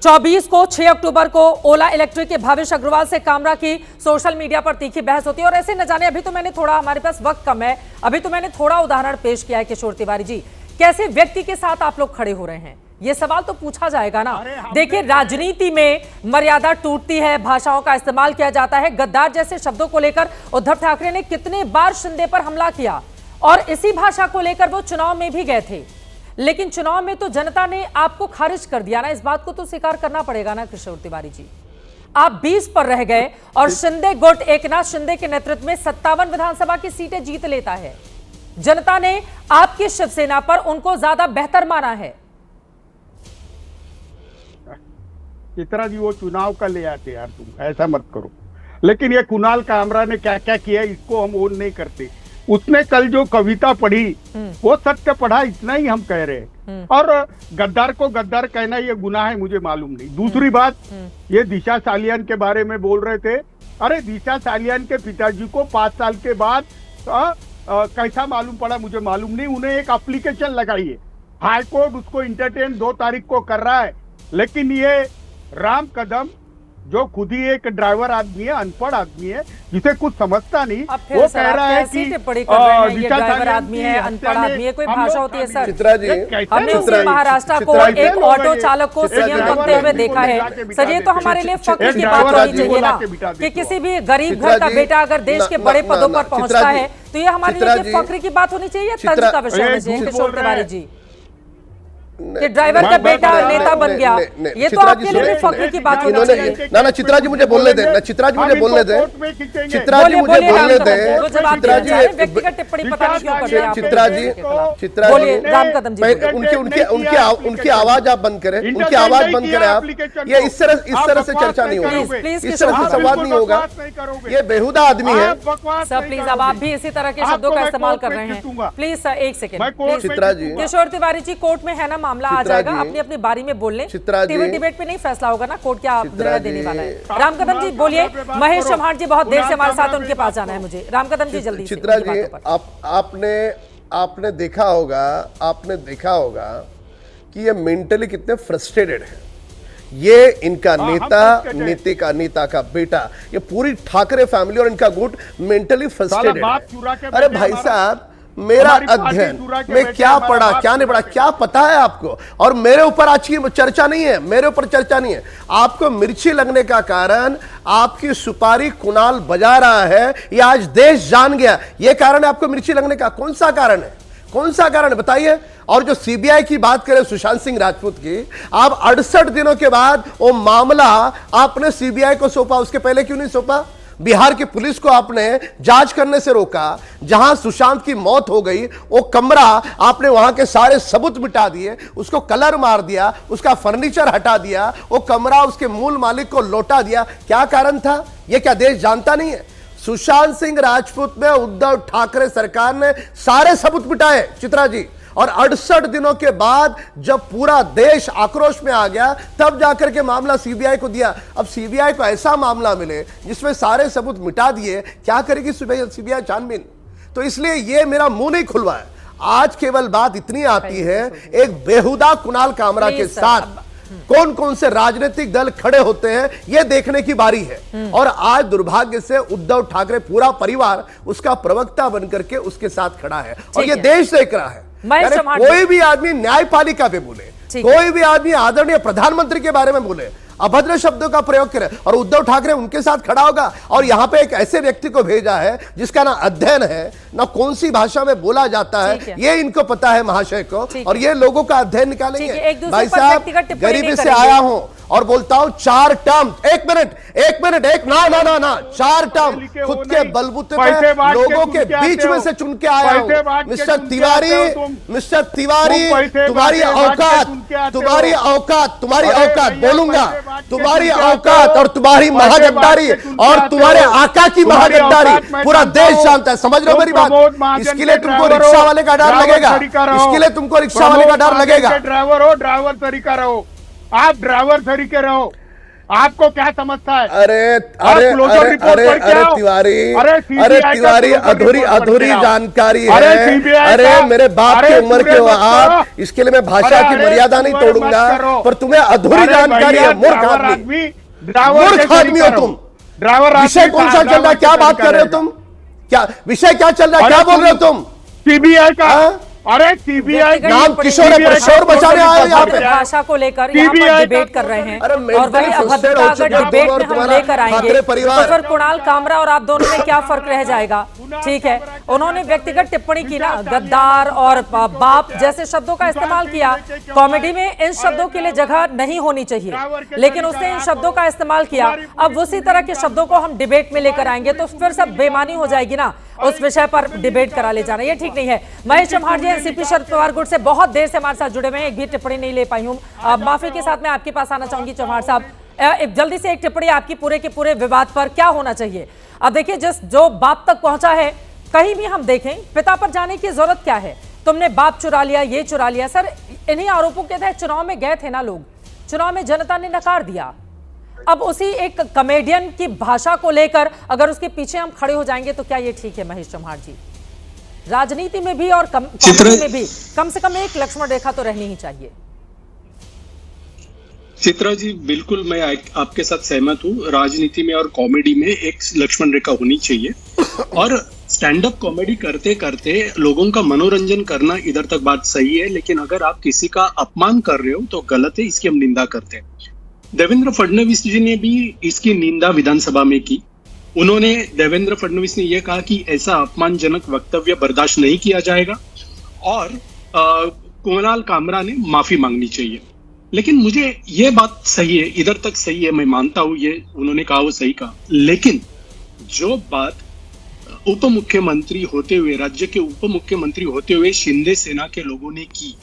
24 को 6 अक्टूबर को ओला इलेक्ट्रिक के भावेश अग्रवाल से कामरा की सोशल मीडिया पर तीखी बहस होती है। और ऐसे न जाने, अभी तो मैंने थोड़ा, हमारे पास वक्त कम है, अभी तो मैंने थोड़ा उदाहरण पेश किया है किशोर तिवारी जी, कैसे व्यक्ति के साथ आप लोग खड़े हो रहे हैं, ये सवाल तो पूछा जाएगा ना। देखिए राजनीति में मर्यादा टूटती है, भाषाओं का इस्तेमाल किया जाता है। गद्दार जैसे शब्दों को लेकर उद्धव ठाकरे ने कितने बार शिंदे पर हमला किया और इसी भाषा को लेकर वो चुनाव में भी गए थे, लेकिन चुनाव में तो जनता ने आपको खारिज कर दिया ना। इस बात को तो स्वीकार करना पड़ेगा ना किशोर तिवारी जी। आप 20 पर रह गए और शिंदे गुट एकनाथ शिंदे के नेतृत्व में 57 विधानसभा की सीटें जीत लेता है। जनता ने आपकी शिवसेना पर उनको ज्यादा बेहतर माना है। चित्रा जी वो चुनाव का ले आते यार, तुम ऐसा मत करो। लेकिन ये कुणाल कामरा ने क्या क्या किया इसको हम ओन नहीं करते। उसने कल जो कविता पढ़ी वो सत्य पढ़ा, इतना ही हम कह रहे हैं। और गद्दार को गद्दार कहना ये गुनाह है, मुझे मालूम नहीं। दूसरी बात, ये दिशा सालियान के बारे में बोल रहे थे। अरे दिशा सालियान के पिताजी को 5 साल के बाद कैसा मालूम पड़ा मुझे मालूम नहीं। उन्हें एक एप्लीकेशन लगाई है, हाई कोर्ट उसको इंटरटेन 2 तारीख को कर रहा है। लेकिन ये राम कदम जो खुद ही एक ड्राइवर आदमी है, अनपढ़ आदमी है, जिसे कुछ समझता नहीं, वो कह रहा है कि ड्राइवर आदमी है, अनपढ़ आदमी है, कोई भाषा होती है सर? चित्रा जी, हमने उसी महाराष्ट्र को एक ऑटो चालक को सीएम बनते हुए देखा है। सर ये तो हमारे लिए फख्र की बात होनी चाहिए ना कि किसी भी गरीब घर का बेटा अगर देश के बड़े पदों पर पहुंचता है तो ये हमारे लिए फख्र की बात होनी चाहिए, तंज का विषय होना चाहिए किशोर तिवारी जी। कि ड्राइवर का बेटा नेता बन गया, ये तो आपके लिए फख्र की बात होनी चाहिए। ना चित्रा जी मुझे बोलने दे, चित्रा जी मुझे बोलने दे, चित्रा जी मुझे बोलने दे, चित्रा जी व्यक्तिगत टिप्पणी पता नहीं क्यों कर रहे हैं। चित्रा जी राम कदम जी उनकी आवाज आप बंद करें, उनकी आवाज बंद करें आप। ये इस तरह से चर्चा नहीं होगी, इस तरह से संवाद नहीं होगा, ये बेहुदा आदमी है। सर प्लीज, अब आप भी इसी तरह के शब्दों का इस्तेमाल कर रहे हैं, प्लीज सर एक सेकंड। चित्रा जी, किशोर तिवारी जी, कोर्ट में है ना मामला, आ जाएगा, अपनी अपनी बारी में बोल लें। टीवी डिबेट पे नहीं फैसला होगा ना, कोर्ट क्या निर्णय देने वाला है। राम कदम जी बोलिए। महेश चौहान जी बहुत देर से हमारे साथ, उनके पास जाना है मुझे। राम कदम जी जल्दी। चित्रा जी, आपने देखा होगा कि ये मेंटली कितने फ्रस्ट्रेटेड है। ये इनका नेता का बेटा, ये पूरी ठाकरे फैमिली और इनका गुट मेंटली फ्रस्ट्रेटेड है। अरे भाई साहब, मेरा अध्ययन में क्या पढ़ा क्या नहीं पढ़ा क्या पता है आपको? और मेरे ऊपर आज की चर्चा नहीं है, मेरे ऊपर चर्चा नहीं है। आपको मिर्ची लगने का कारण आपकी सुपारी कुणाल बजा रहा है, ये आज देश जान गया। ये कारण है आपको मिर्ची लगने का? कौन सा कारण है, कौन सा कारण बताइए? और जो सीबीआई की बात करें सुशांत सिंह राजपूत की, आप 68 दिनों के बाद वो मामला आपने सीबीआई को सौंपा, उसके पहले क्यों नहीं सौंपा? बिहार की पुलिस को आपने जांच करने से रोका। जहां सुशांत की मौत हो गई वो कमरा आपने वहां के सारे सबूत मिटा दिए, उसको कलर मार दिया, उसका फर्नीचर हटा दिया, वो कमरा उसके मूल मालिक को लौटा दिया। क्या कारण था? ये क्या देश जानता नहीं है? सुशांत सिंह राजपूत में उद्धव ठाकरे सरकार ने सारे सबूत मिटाए चित्रा जी, और 68 दिनों के बाद जब पूरा देश आक्रोश में आ गया तब जाकर के मामला सीबीआई को दिया। अब सीबीआई को ऐसा मामला मिले जिसमें सारे सबूत मिटा दिए, क्या करेगी सीबीआई छानबीन? तो इसलिए ये मेरा मुंह नहीं खुलवा है। आज केवल बात इतनी आती है, एक बेहुदा कुणाल कामरा के साथ कौन कौन से राजनीतिक दल खड़े होते हैं ये देखने की बारी है। और आज दुर्भाग्य से उद्धव ठाकरे पूरा परिवार उसका प्रवक्ता बनकर के उसके साथ खड़ा है, और ये देश देख रहा है। कोई भी आदमी न्यायपालिका पे बोले, कोई भी आदमी आदरणीय प्रधानमंत्री के बारे में बोले, अभद्र शब्दों का प्रयोग करे, और उद्धव ठाकरे उनके साथ खड़ा होगा। और यहां पे एक ऐसे व्यक्ति को भेजा है जिसका ना अध्ययन है, ना कौन सी भाषा में बोला जाता है, ये इनको पता है महाशय को, और ये लोगों का अध्ययन निकालेंगे। भाई साहब, गरीबी से आया हूं और बोलता हूं 4 टर्म, एक मिनट ना 4 टर्म खुद के बलबूते पे लोगों के बीच में से चुन के आया हूं। मिस्टर तिवारी, तुम्हारी औकात बोलूंगा, तुम्हारी औकात और तुम्हारी महागद्दारी और तुम्हारे आका की महागद्दारी पूरा देश जानता है। समझ रहे हो मेरी बात? इसके लिए तुमको रिक्शा वाले का डर लगेगा, इसके लिए तुमको रिक्शा वाले का डर लगेगा। ड्राइवर हो, ड्राइवर तरीका रहो, आप ड्राइवर तरीके रहो। आपको क्या समझता है? अरे तिवारी, अधूरी जानकारी है। अरे मेरे बाप की उम्र के हो आप, इसके लिए मैं भाषा की मर्यादा नहीं तोड़ूंगा, पर तुम्हें अधूरी जानकारी है। मूर्ख आदमी हो तुम। विषय कौन सा चल रहा है? क्या बात कर रहे हो तुम? क्या विषय क्या चल रहा है? क्या बोल रहे हो तुम? सीबीआई का, अरे सीबीआई नाम किशोर है, शोर बचाने आए यहाँ पे। भाषा को लेकर यहाँ पर डिबेट कर रहे हैं, और वही अभद्रता अगर डिबेट में हम लेकर आएंगे तो फिर कुणाल कामरा और आप दोनों में क्या फर्क रह जाएगा? ठीक है, उन्होंने व्यक्तिगत टिप्पणी की ना, गद्दार और बाप जैसे शब्दों का इस्तेमाल किया। कॉमेडी में इन शब्दों के लिए जगह नहीं होनी चाहिए, लेकिन उसने इन शब्दों का इस्तेमाल किया। अब उसी तरह के शब्दों को हम डिबेट में लेकर आएंगे तो फिर सब बेमानी हो जाएगी ना, उस विषय पर डिबेट करा ले जाना, ये ठीक नहीं है। महेश चौहान जी एनसीपी शरद पवार गुट से बहुत देर से हमारे साथ जुड़े हुए हैं, एक भी टिप्पणी नहीं ले पाई हूं, माफी के साथ मैं आपके पास आना चाहूंगी। चौहान साहब, जल्दी से एक टिप्पणी आपकी पूरे के पूरे विवाद पर, क्या होना चाहिए? अब देखिए, जो बाप तक पहुंचा है, कहीं भी हम देखें पिता पर जाने की जरूरत क्या है? तुमने बाप चुरा लिया, ये चुरा लिया। सर, इन्हीं आरोपों के तहत चुनाव में गए थे ना लोग, चुनाव में जनता ने नकार दिया। अब उसी एक कॉमेडियन की भाषा को लेकर अगर उसके पीछे हम खड़े हो जाएंगे तो क्या ये ठीक है? महेश चौहान जी, राजनीति में भी और कॉमेडी में भी कम से कम एक लक्ष्मण रेखा तो रहनी ही चाहिए। चित्रा जी, बिल्कुल मैं आपके साथ सहमत हूँ। राजनीति में और कॉमेडी में एक लक्ष्मण रेखा होनी चाहिए, और स्टैंड अप कॉमेडी करते करते लोगों का मनोरंजन करना इधर तक बात सही है, लेकिन अगर आप किसी का अपमान कर रहे हो तो गलत है, इसकी हम निंदा करते हैं। देवेंद्र फडणवीस जी ने भी इसकी निंदा विधानसभा में की। उन्होंने, देवेंद्र फडणवीस ने यह कहा कि ऐसा अपमानजनक वक्तव्य बर्दाश्त नहीं किया जाएगा, और कुणाल कामरा ने माफी मांगनी चाहिए। लेकिन मुझे ये बात सही है, इधर तक सही है, मैं मानता हूं ये उन्होंने कहा वो सही कहा, लेकिन जो बात उप मुख्यमंत्री होते हुए, राज्य के उप मुख्यमंत्री होते हुए शिंदे सेना के लोगों ने की,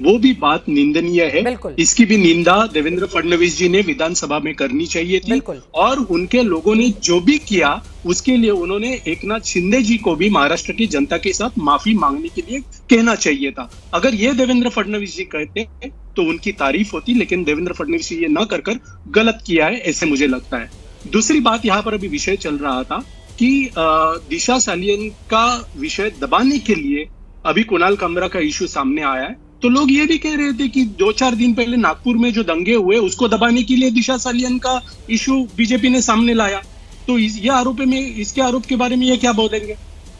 वो भी बात निंदनीय है। इसकी भी निंदा देवेंद्र फडणवीस जी ने विधानसभा में करनी चाहिए थी, और उनके लोगों ने जो भी किया उसके लिए उन्होंने एकनाथ शिंदे जी को भी महाराष्ट्र की जनता के साथ माफी मांगने के लिए कहना चाहिए था। अगर ये देवेंद्र फडणवीस जी कहते तो उनकी तारीफ होती, लेकिन देवेंद्र फडणवीस जी ये न कर गलत किया है, ऐसे मुझे लगता है। दूसरी बात, यहाँ पर अभी विषय चल रहा था कि दिशा सालियन का विषय दबाने के लिए अभी कुणाल कामरा का इश्यू सामने आया है, तो लोग ये भी कह रहे थे कि 2-4 दिन पहले नागपुर में जो दंगे हुए उसको दबाने के लिए दिशा सालियन का इश्यू बीजेपी ने सामने लाया, तो ये आरोप में, इसके आरोप के बारे में ये क्या बोलेंगे?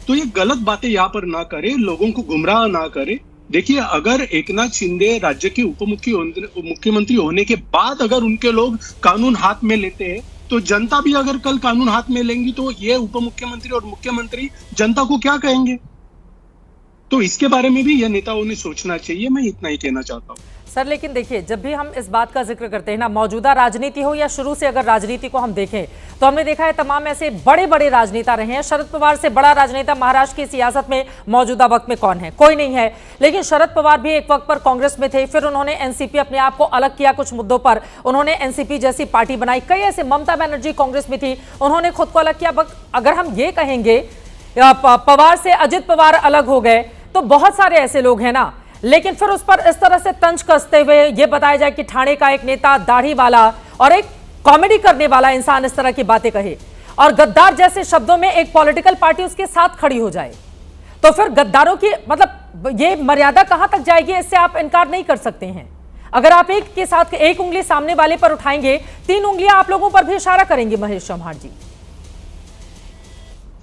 तो ये गलत बातें यहाँ पर ना करे, लोगों को गुमराह ना करे। देखिए, अगर एकनाथ शिंदे राज्य के उप मुख्यमंत्री होने के बाद अगर उनके लोग कानून हाथ में लेते हैं, तो जनता भी अगर कल कानून हाथ में लेंगी तो ये उप मुख्यमंत्री और मुख्यमंत्री जनता को क्या कहेंगे? तो इसके बारे में भी ये नेताओं ने सोचना चाहिए। मैं इतना ही कहना चाहता हूँ सर। लेकिन देखिए, जब भी हम इस बात का जिक्र करते हैं ना, मौजूदा राजनीति हो या शुरू से अगर राजनीति को हम देखें, तो हमने देखा है तमाम ऐसे बड़े बड़े राजनेता रहे हैं। शरद पवार से बड़ा राजनेता महाराष्ट्र की सियासत में मौजूदा वक्त में कौन है? कोई नहीं है। लेकिन शरद पवार भी एक वक्त पर कांग्रेस में थे, फिर उन्होंने एनसीपी अपने आप को अलग किया, कुछ मुद्दों पर उन्होंने एनसीपी जैसी पार्टी बनाई। कई ऐसे, ममता बनर्जी कांग्रेस में थी, उन्होंने खुद को अलग किया। अगर हम ये कहेंगे पवार से अजित पवार अलग हो गए, तो बहुत सारे ऐसे लोग हैं ना। लेकिन फिर उस पर इस तरह से तंज कसते हुए ये बताया जाए कि ठाणे का एक नेता, दाढ़ी वाला और एक कॉमेडी करने वाला इंसान इस तरह की बातें कहे और गद्दार जैसे शब्दों में एक पॉलिटिकल पार्टी उसके साथ खड़ी हो जाए, तो फिर गद्दारों की मतलब ये मर्यादा कहां तक जाएगी? इससे आप इनकार नहीं कर सकते हैं। अगर आप एक के साथ एक उंगली सामने वाले पर उठाएंगे, 3 उंगलियां आप लोगों पर भी इशारा करेंगे। महेश चौहान जी,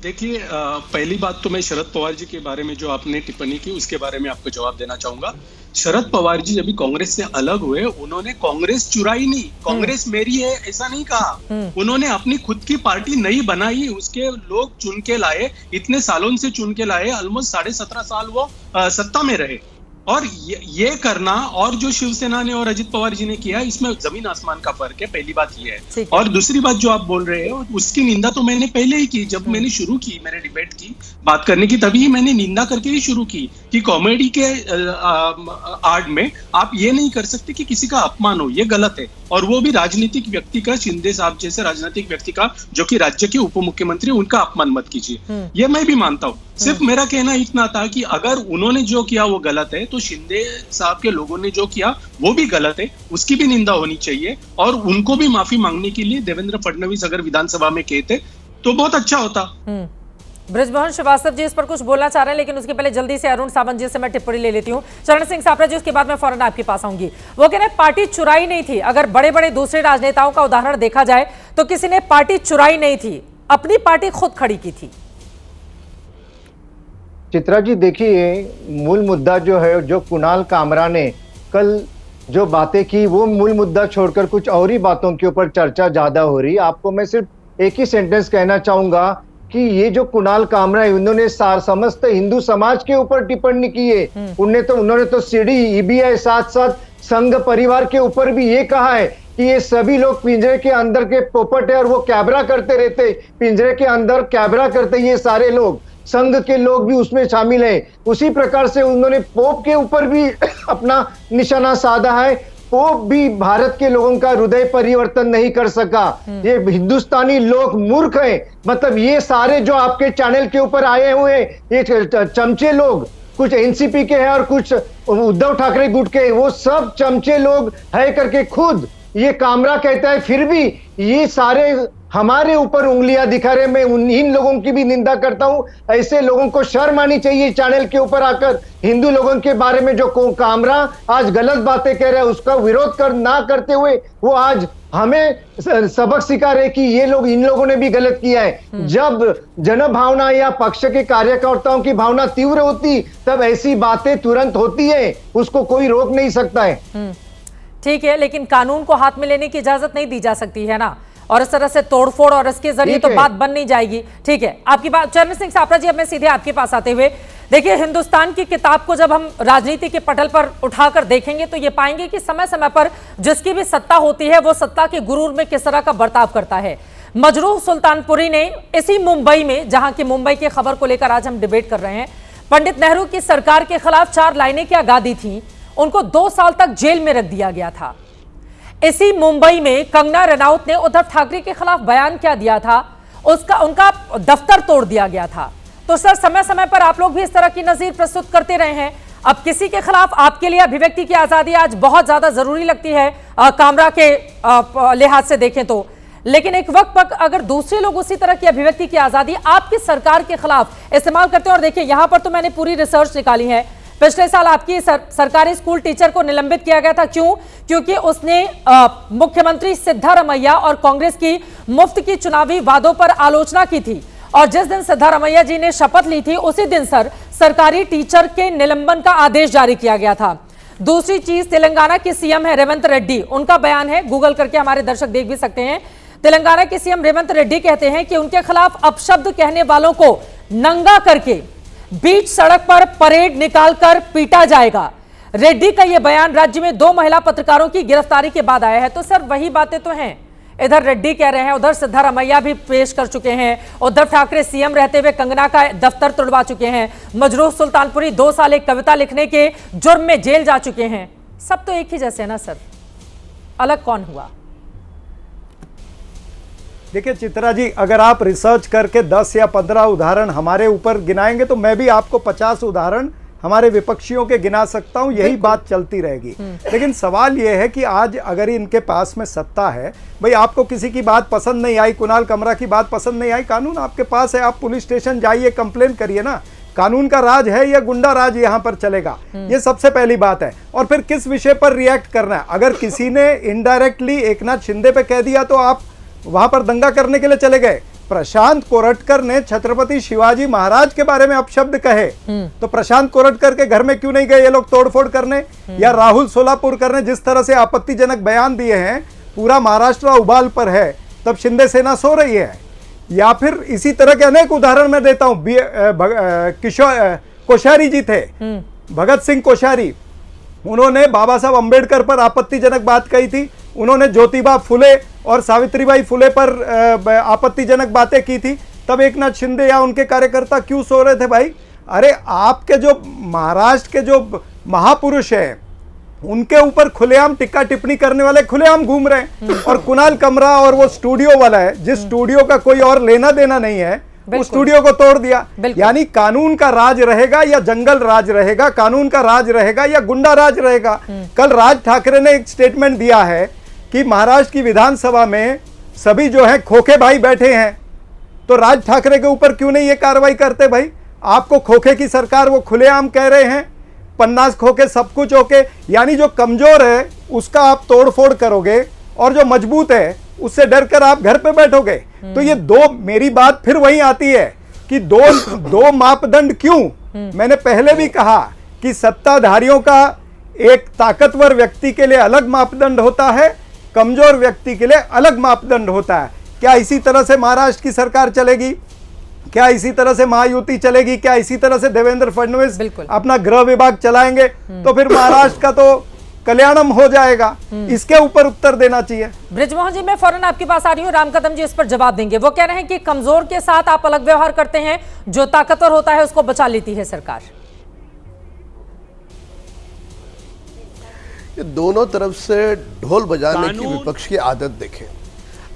देखिए, पहली बात तो मैं शरद पवार जी के बारे में जो आपने टिप्पणी की उसके बारे में आपको जवाब देना चाहूंगा। शरद पवार जी जब कांग्रेस से अलग हुए, उन्होंने कांग्रेस चुराई नहीं, कांग्रेस मेरी है ऐसा नहीं कहा। उन्होंने अपनी खुद की पार्टी नहीं बनाई, उसके लोग चुन के लाए, इतने सालों से चुन के लाए, ऑलमोस्ट 17.5 साल वो सत्ता में रहे। और ये करना और जो शिवसेना ने और अजित पवार जी ने किया, इसमें जमीन आसमान का फर्क है। पहली बात ये है। और दूसरी बात जो आप बोल रहे हो, उसकी निंदा तो मैंने पहले ही की। जब मैंने शुरू की, मैंने डिबेट की बात करने की, तभी मैंने निंदा करके ही शुरू की कि कॉमेडी के आड़ में आप ये नहीं कर सकते कि किसी का अपमान हो, ये गलत है। और वो भी राजनीतिक व्यक्ति का, शिंदे साहब जैसे राजनीतिक व्यक्ति का, जो कि राज्य के उप मुख्यमंत्री, उनका अपमान मत कीजिए। ये मैं भी मानता हूँ। सिर्फ मेरा कहना इतना था कि अगर उन्होंने जो किया वो गलत है, तो शिंदे साहब के लोगों ने जो किया वो भी गलत है, उसकी भी निंदा होनी चाहिए। और उनको भी माफी मांगने के लिए देवेंद्र फडणवीस अगर विधानसभा में कहते तो बहुत अच्छा होता। ब्रजमोहन श्रीवास्तव जी इस पर कुछ बोलना चाह रहे हैं, लेकिन उसके पहले जल्दी से अरुण सावंत जी से मैं टिप्पणी ले लेती हूँ। चरण सिंह सापरा जी, उसके बाद मैं फौरन आपके पास आऊंगी। वो कह रहे हैं पार्टी चुराई नहीं थी। अगर बड़े बड़े दूसरे राजनेताओं का उदाहरण देखा जाए तो किसी ने पार्टी चुराई नहीं थी, अपनी पार्टी खुद खड़ी की थी। चित्रा जी, देखिए, मूल मुद्दा जो है, जो कुणाल कामरा ने कल जो बातें की, वो मूल मुद्दा छोड़कर कुछ और ही बातों के ऊपर चर्चा ज्यादा हो रही है। आपको मैं सिर्फ एक ही सेंटेंस कहना चाहूंगा कि ये जो कुणाल कामरा है, उन्होंने समस्त हिंदू समाज के ऊपर टिप्पणी की है। उन्होंने तो सीडी, ईबीआई, साथ साथ संघ परिवार के ऊपर भी ये कहा है कि ये सभी लोग पिंजरे के अंदर के पोपट है और वो कैबरा करते रहते, पिंजरे के अंदर कैबरा करते, ये सारे लोग, संघ के लोग भी उसमें शामिल हैं। उसी प्रकार से उन्होंने पोप के ऊपर भी अपना निशाना साधा है। पोप भी भारत के लोगों का हृदय परिवर्तन नहीं कर सका। ये हिंदुस्तानी लोग मूर्ख हैं। मतलब ये सारे जो आपके चैनल के ऊपर आए हुए ये चमचे लोग, कुछ एनसीपी के हैं और कुछ उद्धव ठाकरे गुट के, वो सब चमचे लोग है करके खुद ये कामरा कहता है, फिर भी ये सारे हमारे ऊपर उंगलियां दिखा रहे। मैं इन लोगों की भी निंदा करता हूं। ऐसे लोगों को शर्म आनी चाहिए चैनल के ऊपर आकर हिंदू लोगों के बारे में जो कामरा आज गलत बातें कह रहा है, उसका विरोध ना करते हुए वो आज हमें सबक सिखा रहे कि ये लोग, इन लोगों ने भी गलत किया है। जब जन भावना या पक्ष के कार्यकर्ताओं की भावना तीव्र होती, तब ऐसी बातें तुरंत होती है, उसको कोई रोक नहीं सकता है। ठीक है, लेकिन कानून को हाथ में लेने की इजाजत नहीं दी जा सकती है ना, और इस तरह से तोड़फोड़ और इसके जरिए तो बात बन नहीं जाएगी। ठीक है, आपकी बात। चरण सिंह सापरा जी, अब मैं सीधे आपके पास आते हुए, देखिए, हिंदुस्तान की किताब को जब हम राजनीति के पटल पर उठाकर देखेंगे तो ये पाएंगे कि समय समय पर जिसकी भी सत्ता होती है वो सत्ता के गुरूर में किस तरह का बर्ताव करता है। मजरूह सुल्तानपुरी ने इसी मुंबई में, जहां की मुंबई की खबर को लेकर आज हम डिबेट कर रहे हैं, पंडित नेहरू की सरकार के खिलाफ 4 लाइनें क्या गा दी थी, उनको 2 साल तक जेल में रख दिया गया था। इसी मुंबई में कंगना रनौत ने उद्धव ठाकरे के खिलाफ बयान क्या दिया था, उनका दफ्तर तोड़ दिया गया था। तो सर, समय समय पर आप लोग भी इस तरह की नजीर प्रस्तुत करते रहे हैं। अब किसी के खिलाफ आपके लिए अभिव्यक्ति की आजादी आज बहुत ज्यादा जरूरी लगती है कामरा के लिहाज से देखें तो, लेकिन एक वक्त पर अगर दूसरे लोग उसी तरह की अभिव्यक्ति की आजादी आपकी सरकार के खिलाफ इस्तेमाल करते हैं, और देखिए यहां पर तो मैंने पूरी रिसर्च निकाली है, पिछले साल आपकी सरकारी स्कूल टीचर को निलंबित किया गया था। क्यों? क्योंकि उसने मुख्यमंत्री सिद्धारमैया और कांग्रेस की मुफ्त की चुनावी वादों पर आलोचना की थी, और जिस दिन सिद्धारमैया जी ने शपथ ली थी उसी दिन सरकारी टीचर के निलंबन का आदेश जारी किया गया था। दूसरी चीज, तेलंगाना के सीएम है रेवंत रेड्डी, उनका बयान है, गूगल करके हमारे दर्शक देख भी सकते हैं। तेलंगाना के सीएम रेवंत रेड्डी कहते हैं कि उनके खिलाफ अपशब्द कहने वालों को नंगा करके बीच सड़क पर परेड निकालकर पीटा जाएगा। रेड्डी का यह बयान राज्य में 2 महिला पत्रकारों की गिरफ्तारी के बाद आया है। तो सर, वही बातें तो हैं, इधर रेड्डी कह रहे हैं, उधर सिद्धारमैया भी पेश कर चुके हैं, उद्धव ठाकरे सीएम रहते हुए कंगना का दफ्तर तोड़वा चुके हैं, मजरूह सुल्तानपुरी 2 साल एक कविता लिखने के जुर्म में जेल जा चुके हैं। सब तो एक ही जैसे है ना सर, अलग कौन हुआ? देखिए चित्रा जी, अगर आप रिसर्च करके 10 या 15 उदाहरण हमारे ऊपर गिनाएंगे तो मैं भी आपको 50 उदाहरण हमारे विपक्षियों के गिना सकता हूं, यही बात चलती रहेगी। लेकिन सवाल यह है कि आज अगर इनके पास में सत्ता है, भाई आपको किसी की बात पसंद नहीं आई, कुणाल कमरा की बात पसंद नहीं आई, कानून आपके पास है, आप पुलिस स्टेशन जाइए, कंप्लेन करिए ना। कानून का राज है या गुंडा राज यहां पर चलेगा, ये सबसे पहली बात है। और फिर किस विषय पर रिएक्ट करना है, अगर किसी ने इनडायरेक्टली एकनाथ शिंदे पे कह दिया तो आप वहां पर दंगा करने के लिए चले गए। प्रशांत कोरटकर ने छत्रपति शिवाजी महाराज के बारे में अपशब्द कहे, तो प्रशांत कोरटकर के घर में क्यों नहीं गए ये लोग तोड़फोड़ करने? या राहुल सोलापुरकर ने जिस तरह से आपत्तिजनक बयान दिए हैं, पूरा महाराष्ट्र उबाल पर है, तब शिंदे सेना सो रही है। या फिर इसी तरह के अनेक उदाहरण मैं देता हूं। कोश्यारी जी थे, भगत सिंह कोश्यारी, उन्होंने बाबा साहब अंबेडकर पर आपत्तिजनक बात कही थी, उन्होंने ज्योतिबा फुले और सावित्रीबाई फुले पर आपत्तिजनक बातें की थी, तब एकनाथ शिंदे या उनके कार्यकर्ता क्यों सो रहे थे भाई? अरे आपके जो महाराष्ट्र के जो महापुरुष हैं उनके ऊपर खुलेआम टिक्का टिप्पणी करने वाले खुलेआम घूम रहे हैं। और कुणाल कमरा और वो स्टूडियो वाला है, जिस स्टूडियो का कोई और लेना देना नहीं है, उस स्टूडियो को तोड़ दिया। यानी कानून का राज रहेगा या जंगल राज रहेगा, कानून का राज रहेगा या गुंडा राज रहेगा। कल राज ठाकरे ने एक स्टेटमेंट दिया है कि महाराष्ट्र की विधानसभा में सभी जो है खोखे भाई बैठे हैं, तो राज ठाकरे के ऊपर क्यों नहीं ये कार्रवाई करते भाई? आपको खोखे की सरकार वो खुलेआम कह रहे हैं, 50 खोखे सब कुछ ओके। यानी जो कमजोर है उसका आप तोड़फोड़ करोगे और जो मजबूत है उससे डरकर आप घर पे बैठोगे। तो ये मेरी बात फिर वही आती है कि दो मापदंड क्यों? मैंने पहले भी कहा कि सत्ताधारियों का एक ताकतवर व्यक्ति के लिए अलग मापदंड होता है, कमजोर व्यक्ति के लिए अलग मापदंड होता है। क्या इसी तरह से महाराष्ट्र की सरकार चलेगी? क्या इसी तरह से महायुति चलेगी? क्या इसी तरह से देवेंद्र फडणवीस अपना गृह विभाग चलाएंगे? तो फिर महाराष्ट्र का तो कल्याणम हो जाएगा। इसके ऊपर उत्तर देना चाहिए। ब्रिजमोहन जी, मैं फौरन आपके पास आ रही हूँ, राम कदम जी इस पर जवाब देंगे। वो कह रहे हैं कि कमजोर के साथ आप अलग व्यवहार करते हैं, जो ताकतवर होता है उसको बचा लेती है सरकार। ये दोनों तरफ से ढोल बजाने की विपक्ष की आदत देखें।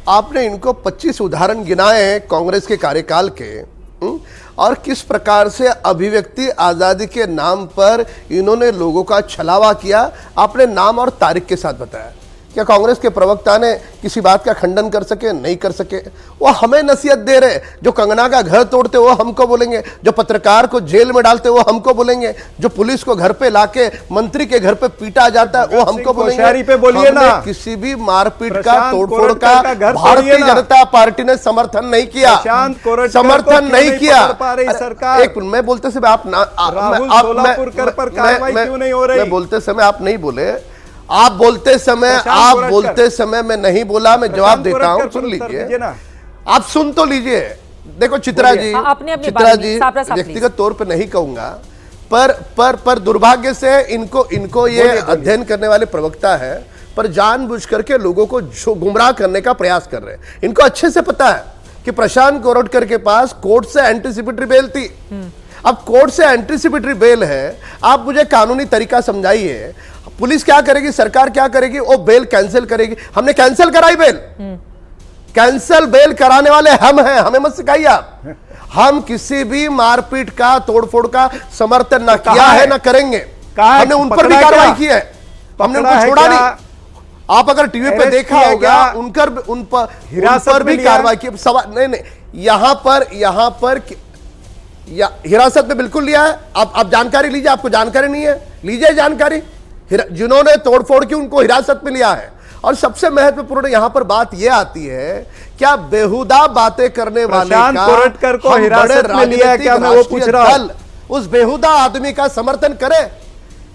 आपने इनको 25 उदाहरण गिनाए हैं कांग्रेस के कार्यकाल के, और किस प्रकार से अभिव्यक्ति आजादी के नाम पर इन्होंने लोगों का छलावा किया, आपने नाम और तारीख के साथ बताया। क्या कांग्रेस के प्रवक्ता ने किसी बात का खंडन कर सके? नहीं कर सके। वो हमें नसीहत दे रहे, जो कंगना का घर तोड़ते वो हमको बोलेंगे, जो पत्रकार को जेल में डालते वो हमको बोलेंगे, जो पुलिस को घर पे लाके मंत्री के घर पे पीटा जाता है वो हमको बोलेंगे। पे बोलिए ना, किसी भी मारपीट का, तोड़फोड़ का भारतीय जनता पार्टी ने समर्थन नहीं किया, समर्थन नहीं किया। एक मैं बोलते समय आप मैं बोलते समय आप नहीं बोले, आप बोलते समय मैं नहीं बोला, मैं जवाब देता हूं, सुन लीजिए। आप सुन तो लीजिए, देखो चित्रा जी, चित्रा जी व्यक्तिगत तौर पे नहीं कहूंगा, पर दुर्भाग्य से इनको ये अध्ययन करने वाले प्रवक्ता है, पर जानबूझ करके लोगों को गुमराह करने का प्रयास कर रहे हैं। इनको अच्छे से पता है कि प्रशांत कोरोटकर के पास कोर्ट से एंटीसिपेटरी बेल थी। अब कोर्ट से एंटीसिपेटरी बेल है, आप मुझे कानूनी तरीका समझाइए। पुलिस क्या करेगी, सरकार क्या करेगी? वो बेल कैंसिल करेगी। हमने कैंसिल कराई बेल, कैंसिल बेल कराने वाले हम हैं, हमें मत सिखाइए आप। हम किसी भी मारपीट का, तोड़फोड़ का समर्थन ना किया है, ना करेंगे। हमने उन पर भी कार्रवाई की है, हमने उनको छोड़ा नहीं। आप अगर टीवी पे देखा होगा, उन पर भी कार्रवाई की। सवाल नहीं, यहां पर हिरासत में बिल्कुल लिया है। आप जानकारी लीजिए, आपको जानकारी नहीं है, लीजिए जानकारी। जिन्होंने तोड़फोड़ की उनको हिरासत में लिया है। और सबसे महत्वपूर्ण यहां पर बात यह आती है, क्या बेहुदा बातें करने वाले कोरटकर को हिरासत में लिया है, क्या मैं वो पूछ रहा हूं? उस बेहुदा आदमी का समर्थन करें,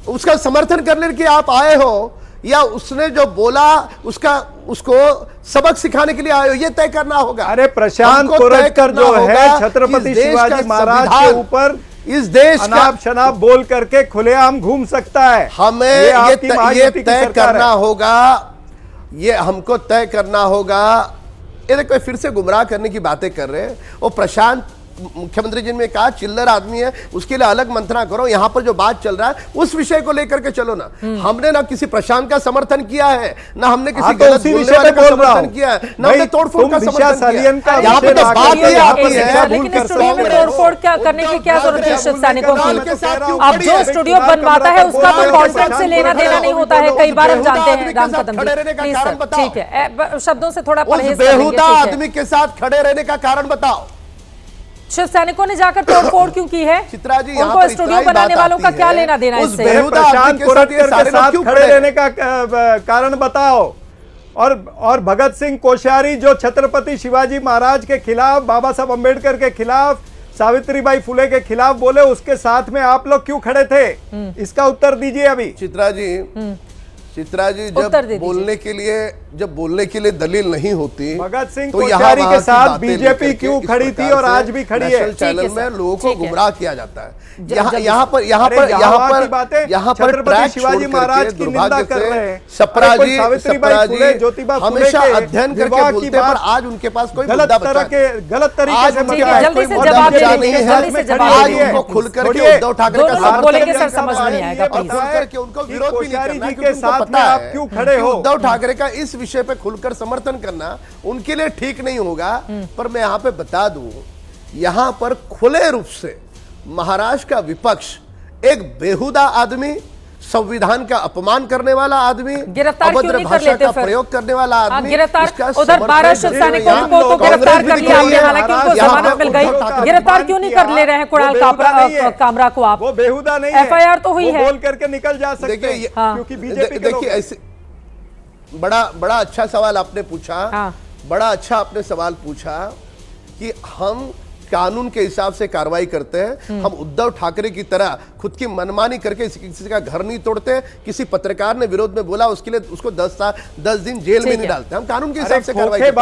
उसका समर्थन करने के आप आए हो, या उसने जो बोला उसको सबक सिखाने के लिए आए हो, ये तय करना होगा। अरे प्रशांत कोरटकर जो है छत्रपति शिवाजी महाराज के ऊपर इस देश अनाप शनाप बोल करके खुलेआम घूम सकता है। हमें ये तय करना होगा, ये हमको तय करना होगा। ये देखो फिर से गुमराह करने की बातें कर रहे हैं। वो प्रशांत मुख्यमंत्री जी ने कहा चिल्लर आदमी है, उसके लिए अलग मंथना करो। यहां पर जो बात चल रहा है उस विषय को लेकर के चलो ना। हमने ना किसी प्रशांत का समर्थन किया है, ना हमने किसी गलत बोलने वाले का समर्थन किया है, ना हमने तोड़फोड़ का समर्थन किया। यहाँ पे तो बात ये आती है, लेकिन स्टूडियो में तोड़फोड़ क्या करने की क्या जरूरत है शिव सैनिकों की? अब जो स्टूडियो बनवाता है उसका तो कॉन्ट्रैक्ट से लेना देना नहीं होता है, कई बार हम जानते हैं। राम कदम जी, ठीक है, शब्दों से थोड़ा परहेज करेंगे। बेहुदा आदमी के साथ खड़े रहने का कारण बताओ। शिव सैनिकों ने जाकर तोड़फोड़ क्यों की है? चित्रा जी, उनको स्टूडियो बनाने वालों का क्या लेना देना इससे? प्रशांत कोरटकर के साथ खड़े रहने का कारण बताओ। और भगत सिंह कोश्यारी जो छत्रपति शिवाजी महाराज के खिलाफ, बाबा साहब अंबेडकर के खिलाफ, सावित्रीबाई फुले के खिलाफ बोले, उसके साथ में आप लोग क्यों खड़े थे? इसका उत्तर दीजिए अभी। चित्रा जी जब बोलने के लिए दलील नहीं होती, भगत सिंह कोश्यारी के साथ बीजेपी क्यों खड़ी थी और आज भी खड़ी है? चैनल में लोगों को गुमराह किया जाता है। यहाँ पर छत्रपति शिवाजी महाराज की निंदा कर रहे हैं। सपरा जी हमेशा अध्ययन करके बोलते हैं, पर आज उनके पास कोई गलत तरीके से आज उनको खुल करके उद्धव ठाकरे का उनको विरोध भी नहीं करना, क्योंकि उनको पता है क्यों खड़े हो। उद्धव ठाकरे का इस विषय पे खुलकर समर्थन करना उनके लिए ठीक नहीं होगा। पर मैं यहां पे बता दूं, यहां पर खुले रूप से महाराष्ट्र का विपक्ष एक बेहुदा आदमी, संविधान का अपमान करने वाला आदमी, अभद्र भाषा का प्रयोग करने वाला आदमी, उधर 12 शिव सैनिकों को तो गिरफ्तार कर लिया आपने, हालांकि उनको जमानत मिल गई। गिरफ्तार क्यों नहीं कर ले रहे हैं कुणाल कामरा को आप? वो बेहुदा नहीं, एफआईआर तो हुई है, बोल करके निकल जा सकते हैं, क्योंकि बीजेपी के लोग। ऐसे बड़ा अच्छा सवाल आपने पूछा, बड़ा अच्छा आपने सवाल पूछा कि हम कानून के हिसाब से कार्रवाई करते हैं। हम उद्धव ठाकरे की तरह खुद की मनमानी करके किसी का घर नहीं तोड़ते। किसी पत्रकार ने विरोध में बोला, उसके लिए उसको 10 दिन जेल में नहीं डालते। हम कानून के हिसाब से कार्रवाई ठीक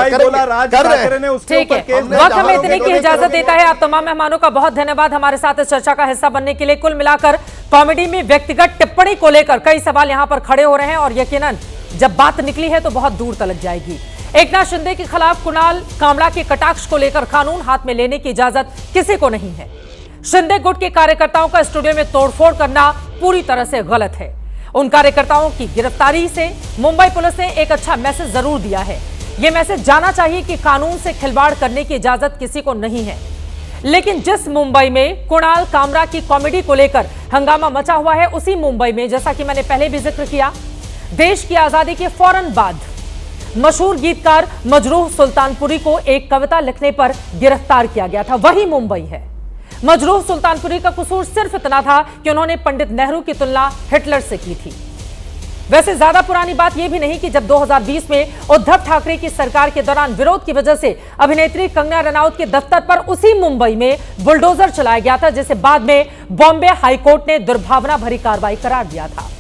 है, वक्त हमें इतने की इजाजत देता है। आप तमाम मेहमानों का बहुत धन्यवाद हमारे साथ इस चर्चा का हिस्सा बनने के लिए। कुल मिलाकर कॉमेडी में व्यक्तिगत टिप्पणी को लेकर कई सवाल यहाँ पर खड़े हो रहे हैं, और यकीनन जब बात निकली है तो बहुत दूर तलक जाएगी। एकनाथ शिंदे के खिलाफ कुणाल कामरा के कटाक्ष को लेकर कानून हाथ में लेने की इजाजत किसी को नहीं है। शिंदे गुट के कार्यकर्ताओं का स्टूडियो में तोड़फोड़ करना पूरी तरह से गलत है। उन कार्यकर्ताओं की गिरफ्तारी से मुंबई पुलिस ने एक अच्छा मैसेज जरूर दिया है। यह मैसेज जाना चाहिए कि कानून से खिलवाड़ करने की इजाजत किसी को नहीं है। लेकिन जिस मुंबई में कुणाल कामरा की कॉमेडी को लेकर हंगामा मचा हुआ है, उसी मुंबई में, जैसा कि मैंने पहले भी जिक्र किया, देश की आजादी के फौरन बाद मशहूर गीतकार मजरूह सुल्तानपुरी को एक कविता लिखने पर गिरफ्तार किया गया था। वही मुंबई है। मजरूह सुल्तानपुरी का कसूर सिर्फ इतना था कि उन्होंने पंडित नेहरू की तुलना हिटलर से की थी। वैसे ज्यादा पुरानी बात यह भी नहीं कि जब 2020 में उद्धव ठाकरे की सरकार के दौरान विरोध की वजह से अभिनेत्री कंगना रनौत के दफ्तर पर उसी मुंबई में बुलडोजर चलाया गया था, जिसे बाद में बॉम्बे हाईकोर्ट ने दुर्भावना भरी कार्रवाई करार दिया था।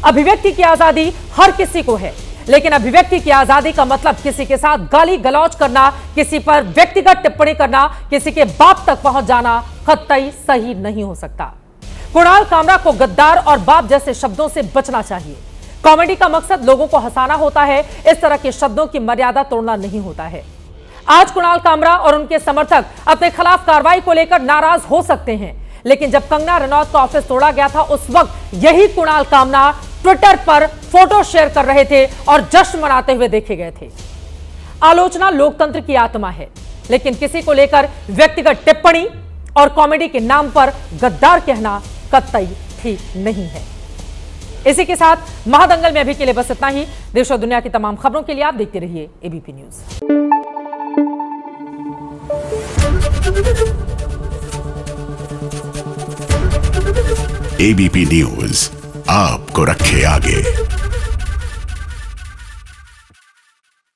अभिव्यक्ति की आजादी हर किसी को है, लेकिन अभिव्यक्ति की आजादी का मतलब किसी के साथ गाली गलौज करना, किसी पर व्यक्तिगत टिप्पणी करना, किसी के बाप तक पहुंच जाना कतई सही नहीं हो सकता। कुणाल कामरा को गद्दार और बाप जैसे शब्दों से बचना चाहिए। कॉमेडी का मकसद लोगों को हंसाना होता है, इस तरह के शब्दों की मर्यादा तोड़ना नहीं होता है। आज कुणाल कामरा और उनके समर्थक अपने खिलाफ कार्रवाई को लेकर नाराज हो सकते हैं, लेकिन जब कंगना रनौत का ऑफिस तोड़ा गया था उस वक्त यही कुणाल कामरा ट्विटर पर फोटो शेयर कर रहे थे और जश्न मनाते हुए देखे गए थे। आलोचना लोकतंत्र की आत्मा है, लेकिन किसी को लेकर व्यक्तिगत टिप्पणी और कॉमेडी के नाम पर गद्दार कहना कतई ठीक नहीं है। इसी के साथ महादंगल में अभी के लिए बस इतना ही। देश और दुनिया की तमाम खबरों के लिए आप देखते रहिए एबीपी न्यूज। एबीपी न्यूज आपको रखे आगे।